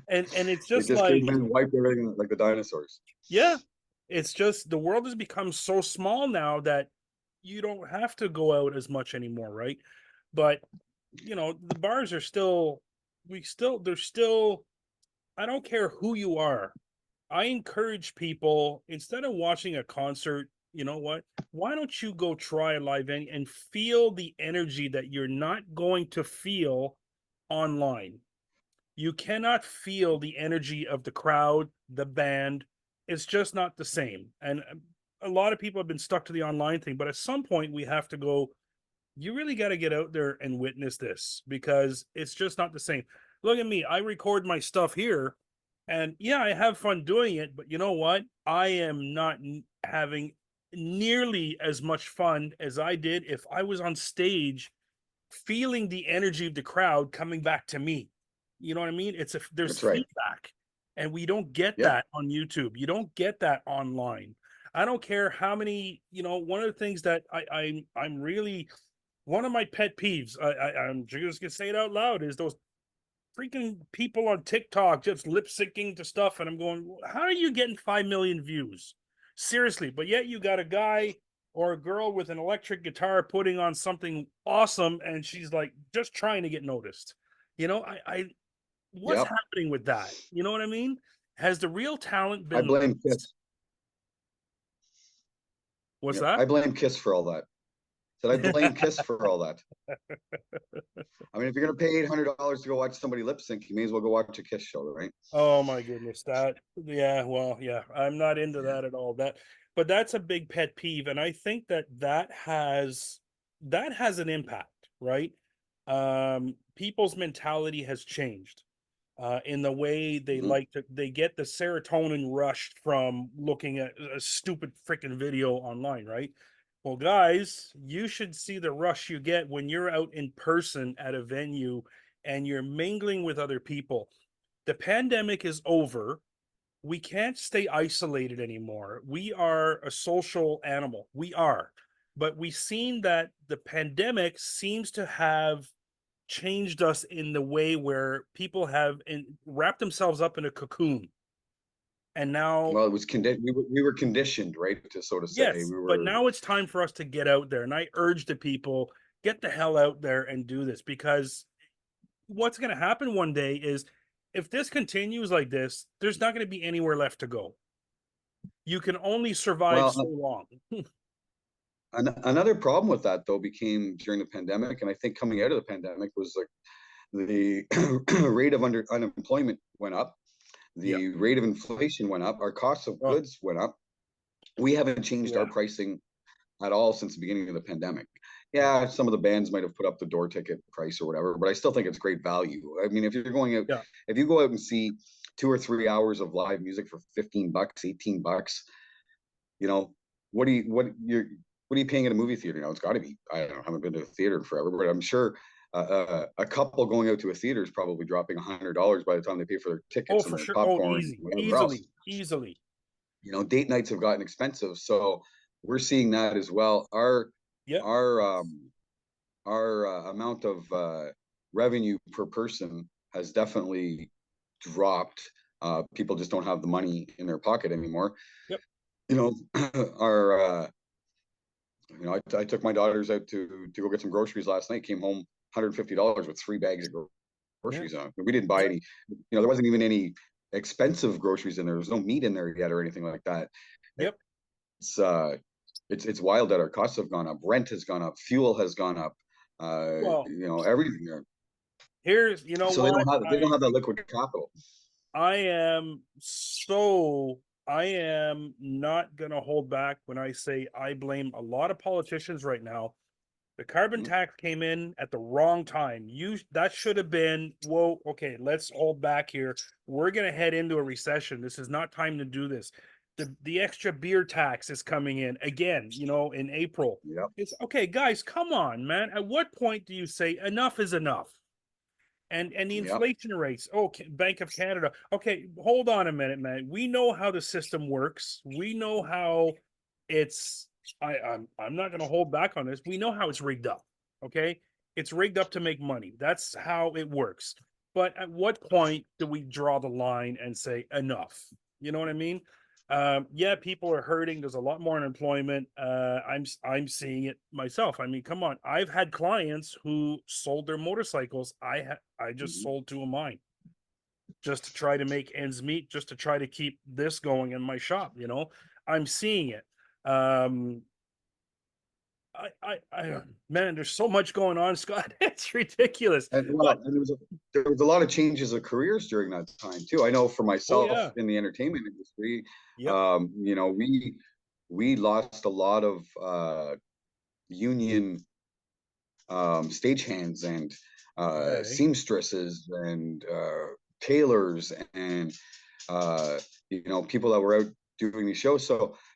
S1: And it's
S2: It
S1: just
S2: just came
S1: like,
S2: in and wiped everything like the dinosaurs.
S1: yeah, it's just the world has become so small now that you don't have to go out as much anymore, right? But the bars are still, they're still, I don't care who you are. I encourage people, instead of watching a concert, you know what? Why don't you go try a live venue and feel the energy that you're not going to feel online? You cannot feel the energy of the crowd, the band. It's just not the same. And a lot of people have been stuck to the online thing, but at some point we have to go, you really got to get out there and witness this, because it's just not the same. Look at me. I record my stuff here, and yeah, I have fun doing it, but you know what? I am not having nearly as much fun as I did if I was on stage, feeling the energy of the crowd coming back to me. You know what I mean? There's
S2: That's right.
S1: feedback, and we don't get
S2: Yep.
S1: that on YouTube. You don't get that online. I don't care how many, one of the things that I'm really, one of my pet peeves, I'm just gonna say it out loud, is those freaking people on TikTok just lip syncing to stuff, and I'm going, how are you getting 5 million views? Seriously, but yet you got a guy or a girl with an electric guitar putting on something awesome, and she's like just trying to get noticed. I what's
S2: Yep.
S1: happening with that? You know what I mean? Has the real talent
S2: I
S1: been
S2: blame
S1: lost?
S2: Kiss.
S1: What's
S2: Yep.
S1: that?
S2: I blame Kiss for all that. Said I blame Kiss for all that. I mean, if you're gonna pay $800 to go watch somebody lip sync, you may as well go watch a Kiss show, right?
S1: Oh my goodness, yeah, well, yeah, I'm not into
S2: Yeah.
S1: that at all. But that's a big pet peeve, and I think that has an impact, right? People's mentality has changed, in the way
S2: Hmm.
S1: they get the serotonin rush from looking at a stupid freaking video online, right? Well, guys, you should see the rush you get when you're out in person at a venue and you're mingling with other people. The pandemic is over. We can't stay isolated anymore. We are a social animal. We are. But we've seen that the pandemic seems to have changed us in the way where people have wrapped themselves up in a cocoon. And now,
S2: Well, it was we were conditioned, right, to sort of say
S1: yes,
S2: we
S1: but
S2: were.
S1: now it's time for us to get out there. And I urge the people, get the hell out there and do this, because what's going to happen one day is, if this continues like this, there's not going to be anywhere left to go. You can only survive
S2: Well,
S1: so long.
S2: another problem with that though became during the pandemic, and I think coming out of the pandemic was like the rate of unemployment went up,
S1: Yeah.
S2: the rate of inflation went up, our costs of
S1: Oh,
S2: goods went up. We haven't changed our
S1: yeah.
S2: pricing at all since the beginning of the pandemic.
S1: Yeah.
S2: Yeah, some of the bands might have put up the door ticket price or whatever, but I still think it's great value. I mean, if you're going out,
S1: Yeah.
S2: if you go out and see 2 or 3 hours of live music for $15, $18, you know, what do you what are you paying at a movie theater now? It's got to be, I don't know, I haven't been to a theater in forever, but I'm sure a couple going out to a theater is probably dropping $100 by the time they pay for their
S1: Oh,
S2: tickets and
S1: for
S2: their
S1: sure. Oh,
S2: popcorn and
S1: easy.
S2: whatever else.
S1: Easily. Easily.
S2: Date nights have gotten expensive, so we're seeing that as well.
S1: Yeah.
S2: Our our amount of revenue per person has definitely dropped. People just don't have the money in their pocket anymore.
S1: Yep.
S2: You know, our I took my daughters out to go get some groceries last night. Came home $150 with 3 bags of
S1: Yeah.
S2: groceries on. We didn't buy
S1: Yeah.
S2: any. There wasn't even any expensive groceries in there. There was no meat in there yet or anything like that.
S1: Yep.
S2: It's it's wild that our costs have gone up. Rent has gone up. Fuel has gone up.
S1: Well,
S2: Everything.
S1: here's, you know
S2: So they
S1: what?
S2: don't have that liquid capital.
S1: I am so I am not gonna hold back when I say I blame a lot of politicians right now. The carbon
S2: Mhm.
S1: tax came in at the wrong time. That should have been, whoa, okay, let's hold back here. We're gonna head into a recession. This is not time to do this. the extra beer tax is coming in again, you know, in April.
S2: Yep.
S1: It's okay, guys, come on, man. At what point do you say enough is enough? And the
S2: Yep.
S1: inflation rates. Oh, Bank of Canada. Okay, hold on a minute, man. We know how the system works. We know how it's. I'm not going to hold back on this. We know how it's rigged up. Okay, it's rigged up to make money. That's how it works. But at what point do we draw the line and say enough? You know what I mean? Yeah, people are hurting. There's a lot more unemployment. I'm seeing it myself. I mean, come on. I've had clients who sold their motorcycles. I just
S2: Mhm.
S1: sold two of mine just to try to make ends meet, just to try to keep this going in my shop. You know, I'm seeing it. Um,
S2: Yeah.
S1: man, there's so much going on, Scott. It's ridiculous.
S2: And
S1: But
S2: well, and there was a lot of changes of careers during that time too. I know for
S1: oh
S2: myself
S1: yeah,
S2: in the entertainment industry,
S1: yep,
S2: you know, we lost a lot of union stagehands and
S1: yeah,
S2: seamstresses and tailors and you know, people that were out doing these shows.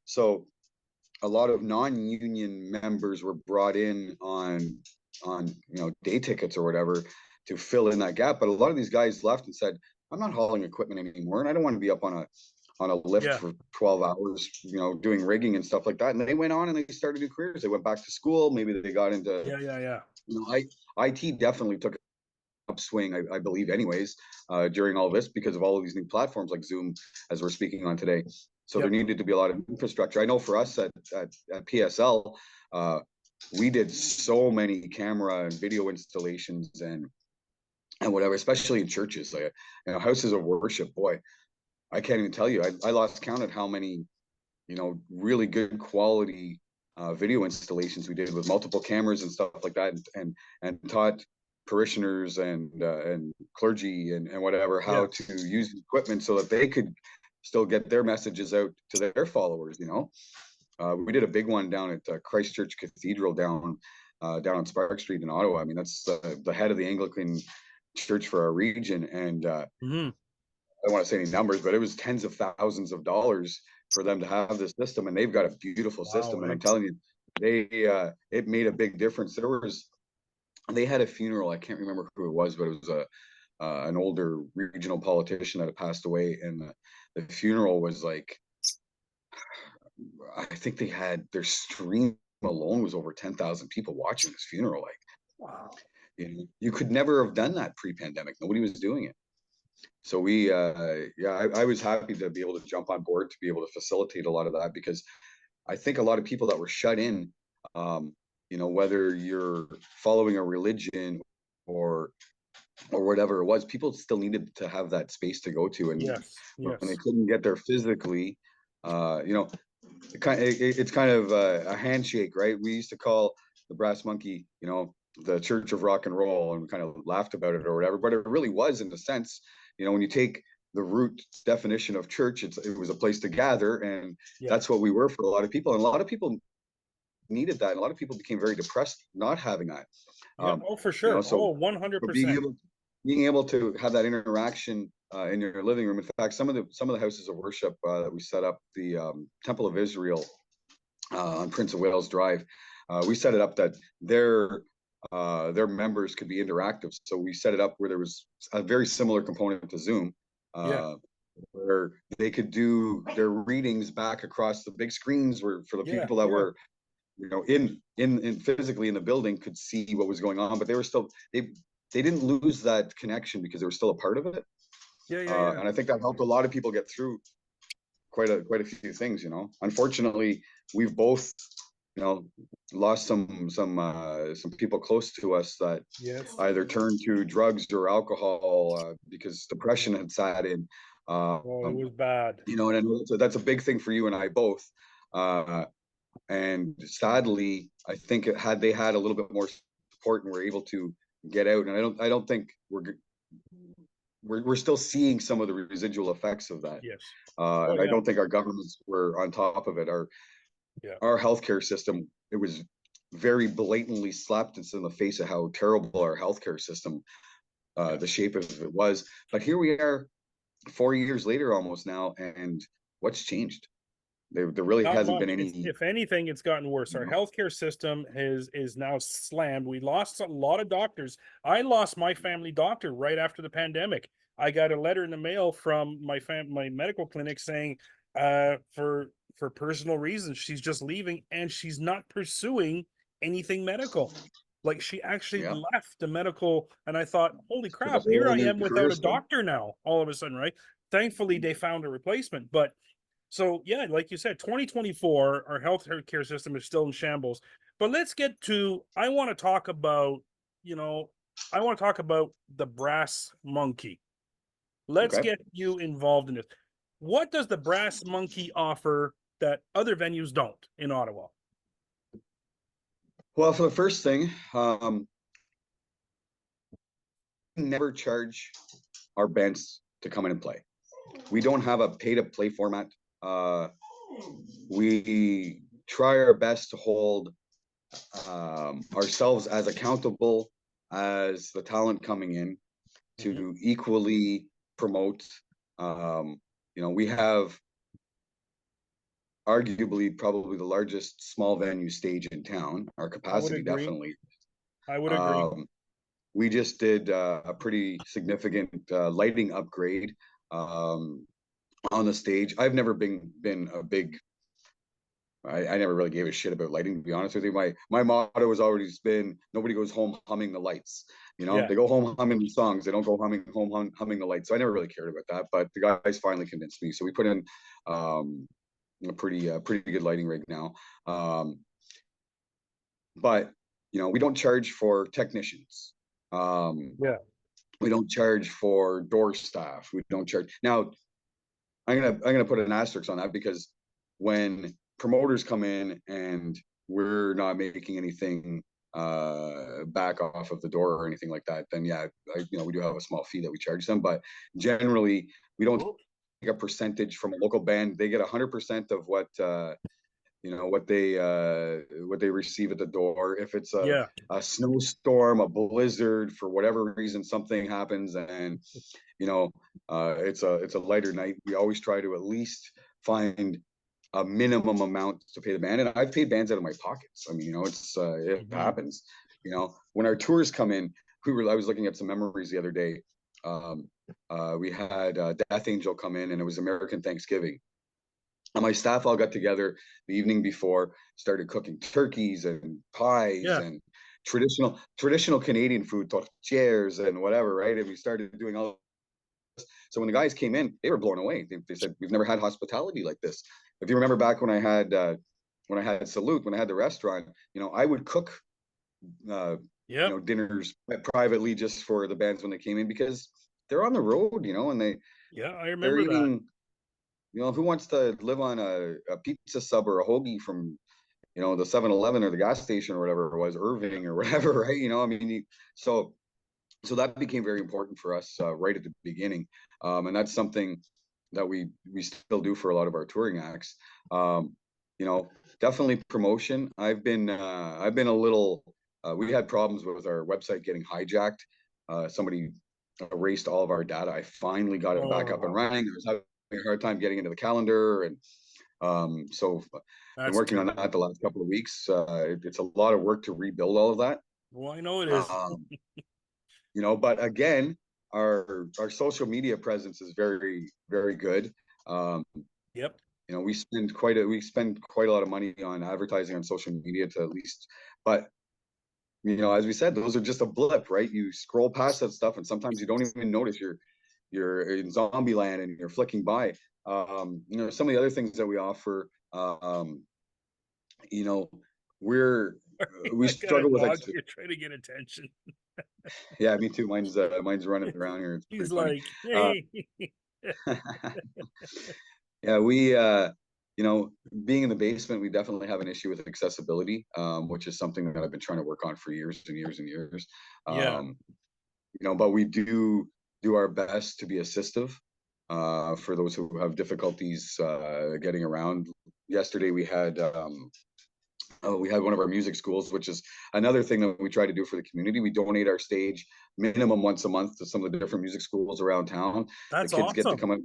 S2: So a lot of non-union members were brought in on you know, day tickets or whatever to fill in that gap. But a lot of these guys left and said, I'm not hauling equipment anymore, and I don't want to be up on a lift
S1: yeah,
S2: for 12 hours, you know, doing rigging and stuff like that. And they went on and they started new careers. They went back to school. Maybe they got into,
S1: yeah.
S2: you know, IT definitely took an upswing, I believe, anyways, during all this because of all of these new platforms like Zoom, as we're speaking on today. So there
S1: Yep.
S2: needed to be a lot of infrastructure. I know for us at PSL, we did so many camera and video installations and whatever, especially in churches, like, you know, houses of worship. Boy, I can't even tell you. I lost count at how many, you know, really good quality video installations we did with multiple cameras and stuff like that, and taught parishioners and clergy and whatever how
S1: Yeah.
S2: to use the equipment so that they could still get their messages out to their followers. You know, we did a big one down at Christchurch Cathedral down on Spark Street in Ottawa. I mean, that's the head of the Anglican Church for our region, and
S1: Hmm.
S2: I don't want to say any numbers, but it was tens of thousands of dollars for them to have this system, and they've got a beautiful
S1: Wow.
S2: system. And
S1: Eh?
S2: I'm telling you, it made a big difference. They had a funeral. I can't remember who it was, but it was a an older regional politician that had passed away, and the funeral was like, I think they had their stream alone was over 10,000 people watching this funeral. Like,
S1: Wow.
S2: you could never have done that pre-pandemic. Nobody was doing it. So yeah, I was happy to be able to jump on board to be able to facilitate a lot of that because I think a lot of people that were shut in, um, you know, whether you're following a religion or or whatever it was, people still needed to have that space to go to, and
S1: Yes.
S2: when they
S1: Yes.
S2: couldn't get there physically, you know, it's kind of a handshake, right? We used to call the Brass Monkey, you know, the Church of Rock and Roll, and we kind of laughed about it or whatever. But it really was, in a sense, you know, when you take the root definition of church, it was a place to gather, and
S1: Yep.
S2: that's what we were for a lot of people. And a lot of people needed that, and a lot of people became very depressed not having that.
S1: Yeah.
S2: Um,
S1: Oh, for
S2: you know,
S1: sure.
S2: so
S1: Oh, 100%.
S2: being able to have that interaction in your living room. In fact, some of the houses of worship that we set up, the Temple of Israel on Prince of Wales Drive, we set it up that their members could be interactive. So we set it up where there was a very similar component to Zoom,
S1: Yeah.
S2: uh, where they could do their readings back across the big screens, where for the
S1: Yeah.
S2: people that
S1: Yeah.
S2: were, you know, in physically in the building could see what was going on, but they were still they didn't lose that connection because they were still a part of it.
S1: Yeah. Yeah. Yeah.
S2: And I think that helped a lot of people get through quite a few things. You know, unfortunately, we've both, you know, lost some people close to us that
S1: Yes.
S2: either turned to drugs or alcohol because depression had sat in.
S1: Oh, it was bad.
S2: You know, and that's a big thing for you and I both. Uh, and sadly, I think had they had a little bit more support and were able to get out, and I don't think we're still seeing some of the residual effects of that.
S1: Yes. Oh,
S2: And I
S1: yeah.
S2: don't think our governments were on top of it.
S1: Yeah.
S2: Our healthcare system, it was very blatantly slapped us in the face of how terrible our healthcare system,
S1: Yeah.
S2: the shape of it was. But here we are, 4 years later almost now, and what's changed? There really
S1: Not
S2: hasn't
S1: much.
S2: been
S1: It's,
S2: any.
S1: if anything, it's gotten worse.
S2: You
S1: Our
S2: know,
S1: healthcare system is now slammed. We lost a lot of doctors. I lost my family doctor right after the pandemic. I got a letter in the mail from my medical clinic saying, for personal reasons, she's just leaving and she's not pursuing anything medical. Like she actually
S2: yeah,
S1: left the medical, and I thought, holy
S2: took a
S1: crap, here
S2: whole
S1: I
S2: new
S1: am
S2: career
S1: without a
S2: swing.
S1: doctor now, all of a sudden, right? Thankfully, they found a replacement, but so yeah, like you said, 2024, our healthcare system is still in shambles. But let's get to I want to talk about, you know, I want to talk about the brass monkey. Let's
S2: Okay.
S1: get you involved in this. What does the brass monkey offer that other venues don't in Ottawa?
S2: Well, for the first thing, never charge our bands to come in and play. We don't have a pay to play format. Uh, we try our best to hold ourselves as accountable as the talent coming in
S1: Mhm.
S2: to equally promote. Um, we have arguably probably the largest small venue stage in town. Our
S1: I would
S2: capacity
S1: agree.
S2: definitely.
S1: I would agree.
S2: Um, we just did a pretty significant lighting upgrade on the stage. I've never been a big. I never really gave a shit about lighting, to be honest with you. My motto has always been nobody goes home humming the lights.
S1: Yeah.
S2: They go home humming the songs. They don't go humming the lights. So I never really cared about that. But the guys finally convinced me. So we put in um, a pretty good lighting rig now. But we don't charge for technicians. Um,
S1: Yeah.
S2: we don't charge for door staff. We don't charge now. I'm gonna put an asterisk on that because when promoters come in and we're not making anything back off of the door or anything like that, then yeah, we do have a small fee that we charge them, but generally we don't take a percentage from a local band. They get 100% of what they receive at the door. If it's
S1: Yeah.
S2: a snowstorm, a blizzard, for whatever reason, something happens, and it's a lighter night. We always try to at least find a minimum amount to pay the band, and I've paid bands out of my pockets. I mean, it
S1: Mhm.
S2: happens. When our tours come in, I was looking at some memories the other day. We had Death Angel come in, and it was American Thanksgiving. And my staff all got together the evening before, started cooking turkeys and pies
S1: Yeah.
S2: and traditional Canadian food, tortillas and whatever, right? And we started doing all. So when the guys came in, they were blown away. They said, "We've never had hospitality like this." If you remember back when I had Salute, when I had the restaurant, I would cook, uh,
S1: Yep.
S2: dinners privately just for the bands when they came in because they're on the road, and
S1: Yeah. I
S2: they're
S1: remember that.
S2: eating. Who wants to live on a pizza sub or a hoagie from the 7-Eleven or the gas station or whatever it was, Irving or whatever, right? I mean, so that became very important for us right at the beginning, and that's something that we still do for a lot of our touring acts. Um, Definitely promotion. I've been a little. We had problems with our website getting hijacked. Somebody erased all of our data. I finally got it back up and
S1: Oh,
S2: running. I was having a hard time getting into the calendar, and so been
S1: that's
S2: working on that
S1: terrible.
S2: the last couple of weeks. It's a lot of work to rebuild all of that.
S1: Well, I know it is.
S2: Um, but again, our social media presence is very, very good. Um,
S1: Yep.
S2: we spend quite a lot of money on advertising on social media to at least, but as we said, those are just a blip, right? You scroll past that stuff, and sometimes you don't even notice you're in zombie land and you're flicking by. Some of the other things that we offer. You know, we're we
S1: I got a
S2: struggle with
S1: dog here trying to get attention.
S2: yeah, me too. Mine's running around here. It's
S1: He's
S2: pretty funny.
S1: like,
S2: Uh,
S1: hey.
S2: yeah, being in the basement, we definitely have an issue with accessibility, which is something that I've been trying to work on for years and years and years.
S1: Yeah,
S2: Um, but we do our best to be assistive for those who have difficulties getting around. Yesterday we had one of our music schools, which is another thing that we try to do for the community. We donate our stage minimum once a month to some of the different music schools around town. The
S1: that's
S2: kids get to
S1: awesome.
S2: come out.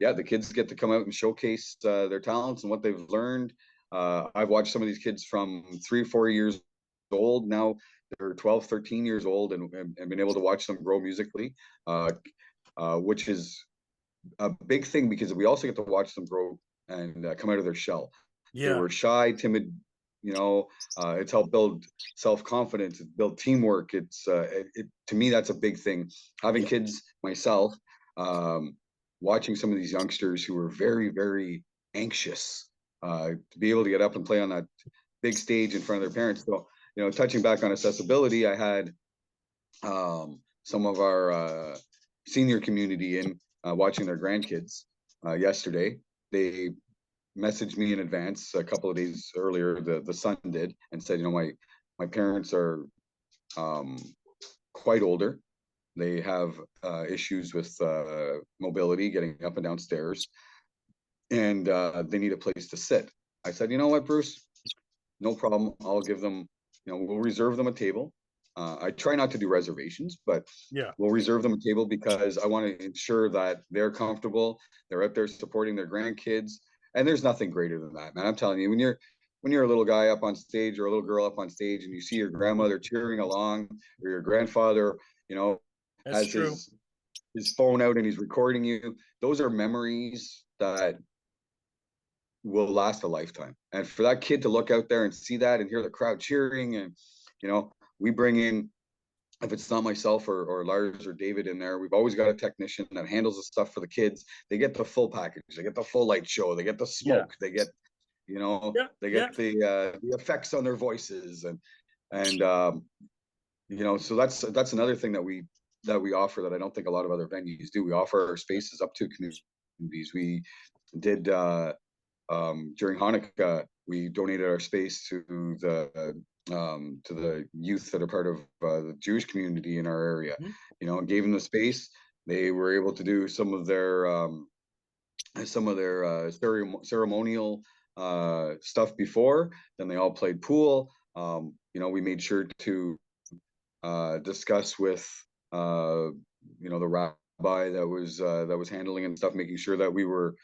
S2: yeah, the kids get to come out and showcase their talents and what they've learned. I've watched some of these kids from 3 or 4 years old. Now they're 12, 13 years old, and been able to watch them grow musically, which is a big thing because we also get to watch them grow and come out of their shell. They
S1: Yeah.
S2: were shy, timid, it's helped build self-confidence, build teamwork. To me, that's a big thing. Having
S1: Yeah.
S2: kids myself, watching some of these youngsters who are very, very anxious, to be able to get up and play on that big stage in front of their parents. So, touching back on accessibility, I had some of our senior community in watching their grandkids yesterday. They messaged me in advance a couple of days earlier. The son did, and said, my parents are quite older. They have issues with mobility, getting up and down stairs, and they need a place to sit. I said, you know what, Bruce, no problem. I'll give them, we'll reserve them a table. I try not to do reservations, but
S1: Yeah.
S2: we'll reserve them a table because I want to ensure that they're comfortable. They're out there supporting their grandkids, and there's nothing greater than that, man. I'm telling you, when you're a little guy up on stage or a little girl up on stage, and you see your grandmother cheering along, or your grandfather,
S1: That's
S2: has
S1: true.
S2: his phone out and he's recording you. Those are memories that will last a lifetime. And for that kid to look out there and see that and hear the crowd cheering, and we bring in, if it's not myself or Lars or David in there, we've always got a technician that handles the stuff for the kids. They get the full package. They get the full light show. They get the
S1: Yeah.
S2: smoke. They get,
S1: Yeah.
S2: they
S1: Yeah.
S2: get the effects on their voices, and so that's another thing that we offer that I don't think a lot of other venues do. We offer our spaces up to communities. We did during Hanukkah, we donated our space to the youth that are part of the Jewish community in our area.
S1: Mm-hmm.
S2: Gave them the space. They were able to do some of their ceremonial stuff before. Then they all played pool. We made sure to discuss with the rabbi that was handling and stuff, making sure that we were,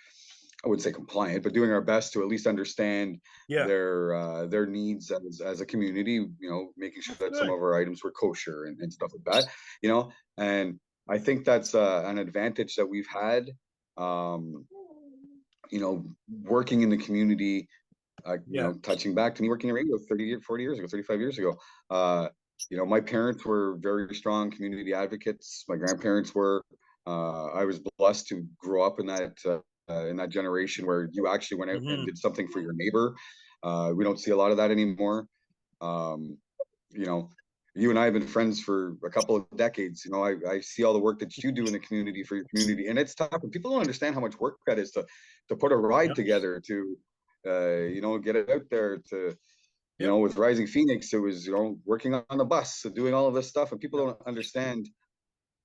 S2: I wouldn't say compliant, but doing our best to at least understand
S1: Yeah.
S2: their needs as a community, making sure that some
S1: Good.
S2: of our items were kosher and stuff like that, and I think that's an advantage that we've had, working in the community,
S1: Yeah.
S2: touching back to me working in radio 40 years ago, 35 years ago. My parents were very strong community advocates. My grandparents were. I was blessed to grow up in that generation where you actually went out and
S1: Mm-hmm.
S2: did something for your neighbor. We don't see a lot of that anymore. You and I have been friends for a couple of decades. I see all the work that you do in the community for your community, and it's tough. And people don't understand how much work that is to put a ride
S1: Yep.
S2: together, to get it out there, to
S1: Yep.
S2: with Rising Phoenix, it was working on the bus, so doing all of this stuff, and people
S1: Yep.
S2: don't understand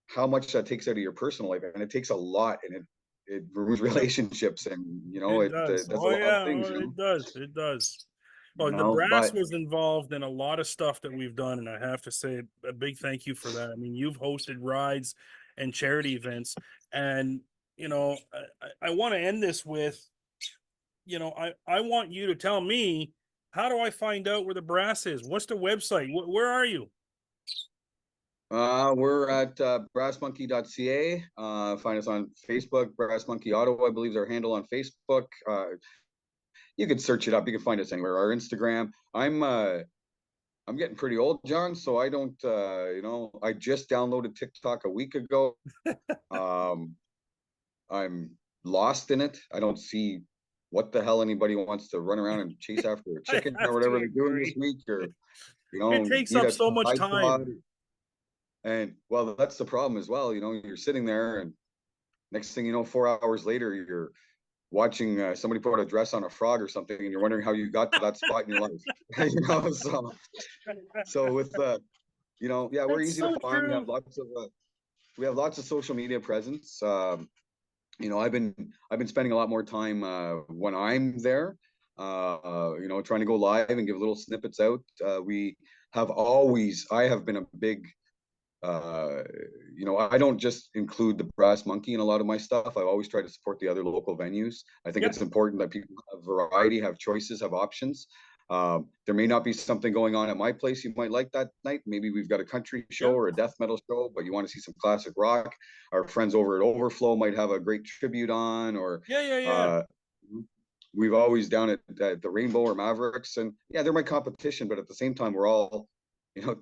S2: how much that takes out of your personal life, and it takes a lot, and it ruins relationships, and
S1: It
S2: it
S1: does.
S2: does a
S1: Oh
S2: lot of
S1: yeah,
S2: things,
S1: oh, it does. It does. Oh, and the brass
S2: but
S1: was involved in a lot of stuff that we've done, and I have to say a big thank you for that. I mean, you've hosted rides and charity events, and I want to end this with, I want you to tell me, how do I find out where the brass is? What's the website? Where are you?
S2: we're at brassmonkey.ca. Find us on Facebook. Brass Monkey Ottawa, I believe, is our handle on Facebook. You can search it up. You can find us anywhere. Our Instagram. I'm getting pretty old, John, so I don't, I just downloaded TikTok a week ago. I'm lost in it. I don't see what the hell anybody wants to run around and chase after a
S1: I
S2: chicken or
S1: have to
S2: whatever they're doing this
S1: agree.
S2: week, or,
S1: It takes
S2: eat
S1: up
S2: a
S1: so much
S2: Tide Pod.
S1: time.
S2: And well, that's the problem as well. You're sitting there, and next thing you know, 4 hours later, you're watching somebody put a dress on a frog or something, and you're wondering how you got to that spot in your life. So with yeah, we're
S1: That's
S2: easy to
S1: so
S2: find.
S1: true.
S2: We have lots of social media presence. I've been spending a lot more time when I'm there, trying to go live and give little snippets out. I have been a big you know, I don't just include the Brass Monkey in a lot of my stuff. I always try to support the other local venues. I think
S1: Yeah,
S2: it's important that people have variety, have choices, have options. There may not be something going on at my place you might like that night. Maybe we've got a country show
S1: yeah,
S2: or a death metal show, but you want to see some classic rock. Our friends over at Overflow might have a great tribute on, or
S1: yeah, yeah, yeah.
S2: uh, we've always down at the Rainbow or Mavericks, and yeah, they're my competition, but at the same time, we're all, you know,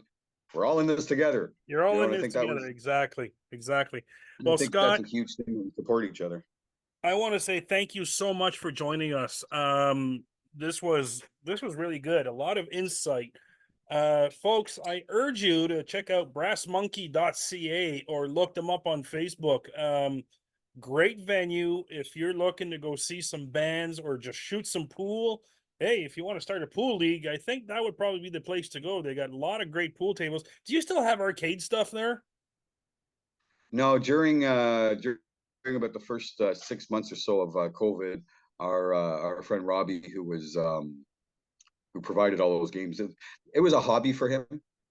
S2: we're all in this together.
S1: You're
S2: You
S1: all
S2: know,
S1: in
S2: and
S1: this together. Exactly. Exactly.
S2: I
S1: Well,
S2: think that's
S1: Scott,
S2: a huge thing. We support each other.
S1: I want to say thank you so much for joining us. This was really good. A lot of insight. Folks, I urge you to check out brassmonkey.ca or look them up on Facebook. Great venue if you're looking to go see some bands or just shoot some pool. Hey, if you want to start a pool league, I think that would probably be the place to go. They got a lot of great pool tables. Do you still have arcade stuff there?
S2: No, during about the first 6 months or so of COVID, our friend Robbie, who provided all those games, it was a hobby for him.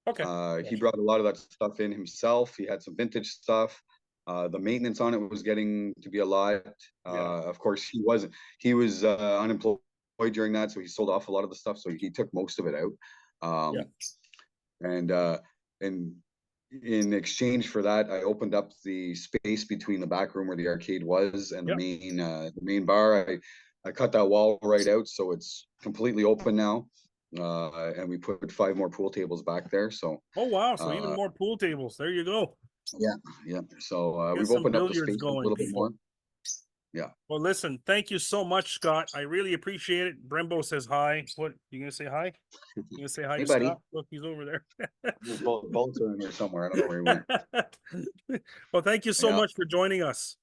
S1: Okay.
S2: He
S1: Gotcha.
S2: brought a lot of that stuff in himself. He had some vintage stuff. The maintenance on it was getting to be a lot.
S1: Yeah.
S2: Of course, he was unemployed during that, so he sold off a lot of the stuff. So he took most of it out.
S1: Yeah.
S2: Um, and and in exchange for that, I opened up the space between the back room where the arcade was and
S1: Yeah.
S2: the main bar. I cut that wall right out, so it's completely open now. And we put 5 more pool tables back there. So
S1: Oh wow. So even
S2: uh,
S1: more pool tables. There you go.
S2: yeah, yeah. So
S1: Get
S2: we've
S1: some
S2: opened up the
S1: billiards
S2: space a
S1: going,
S2: little bit more.
S1: people.
S2: Yeah.
S1: Well, listen, thank you so much, Scott. I really appreciate it. Brembo says hi. What, you gonna say hi? You gonna say hi
S2: Hey,
S1: to
S2: buddy.
S1: Scott? Look, he's over there.
S2: Both are in here somewhere. I don't know where he went.
S1: Well, thank you so
S2: Yeah.
S1: much for joining us.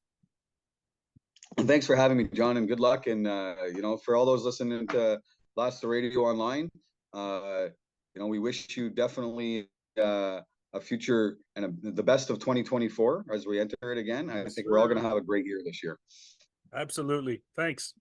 S2: And thanks for having me, John, and good luck. And you know, for all those listening to Blast the Radio online, you know, we wish you definitely a future and the best of 2024 as we enter it again. I
S1: Yes,
S2: think we're all going
S1: sir.
S2: to have a great year this year.
S1: Absolutely. Thanks.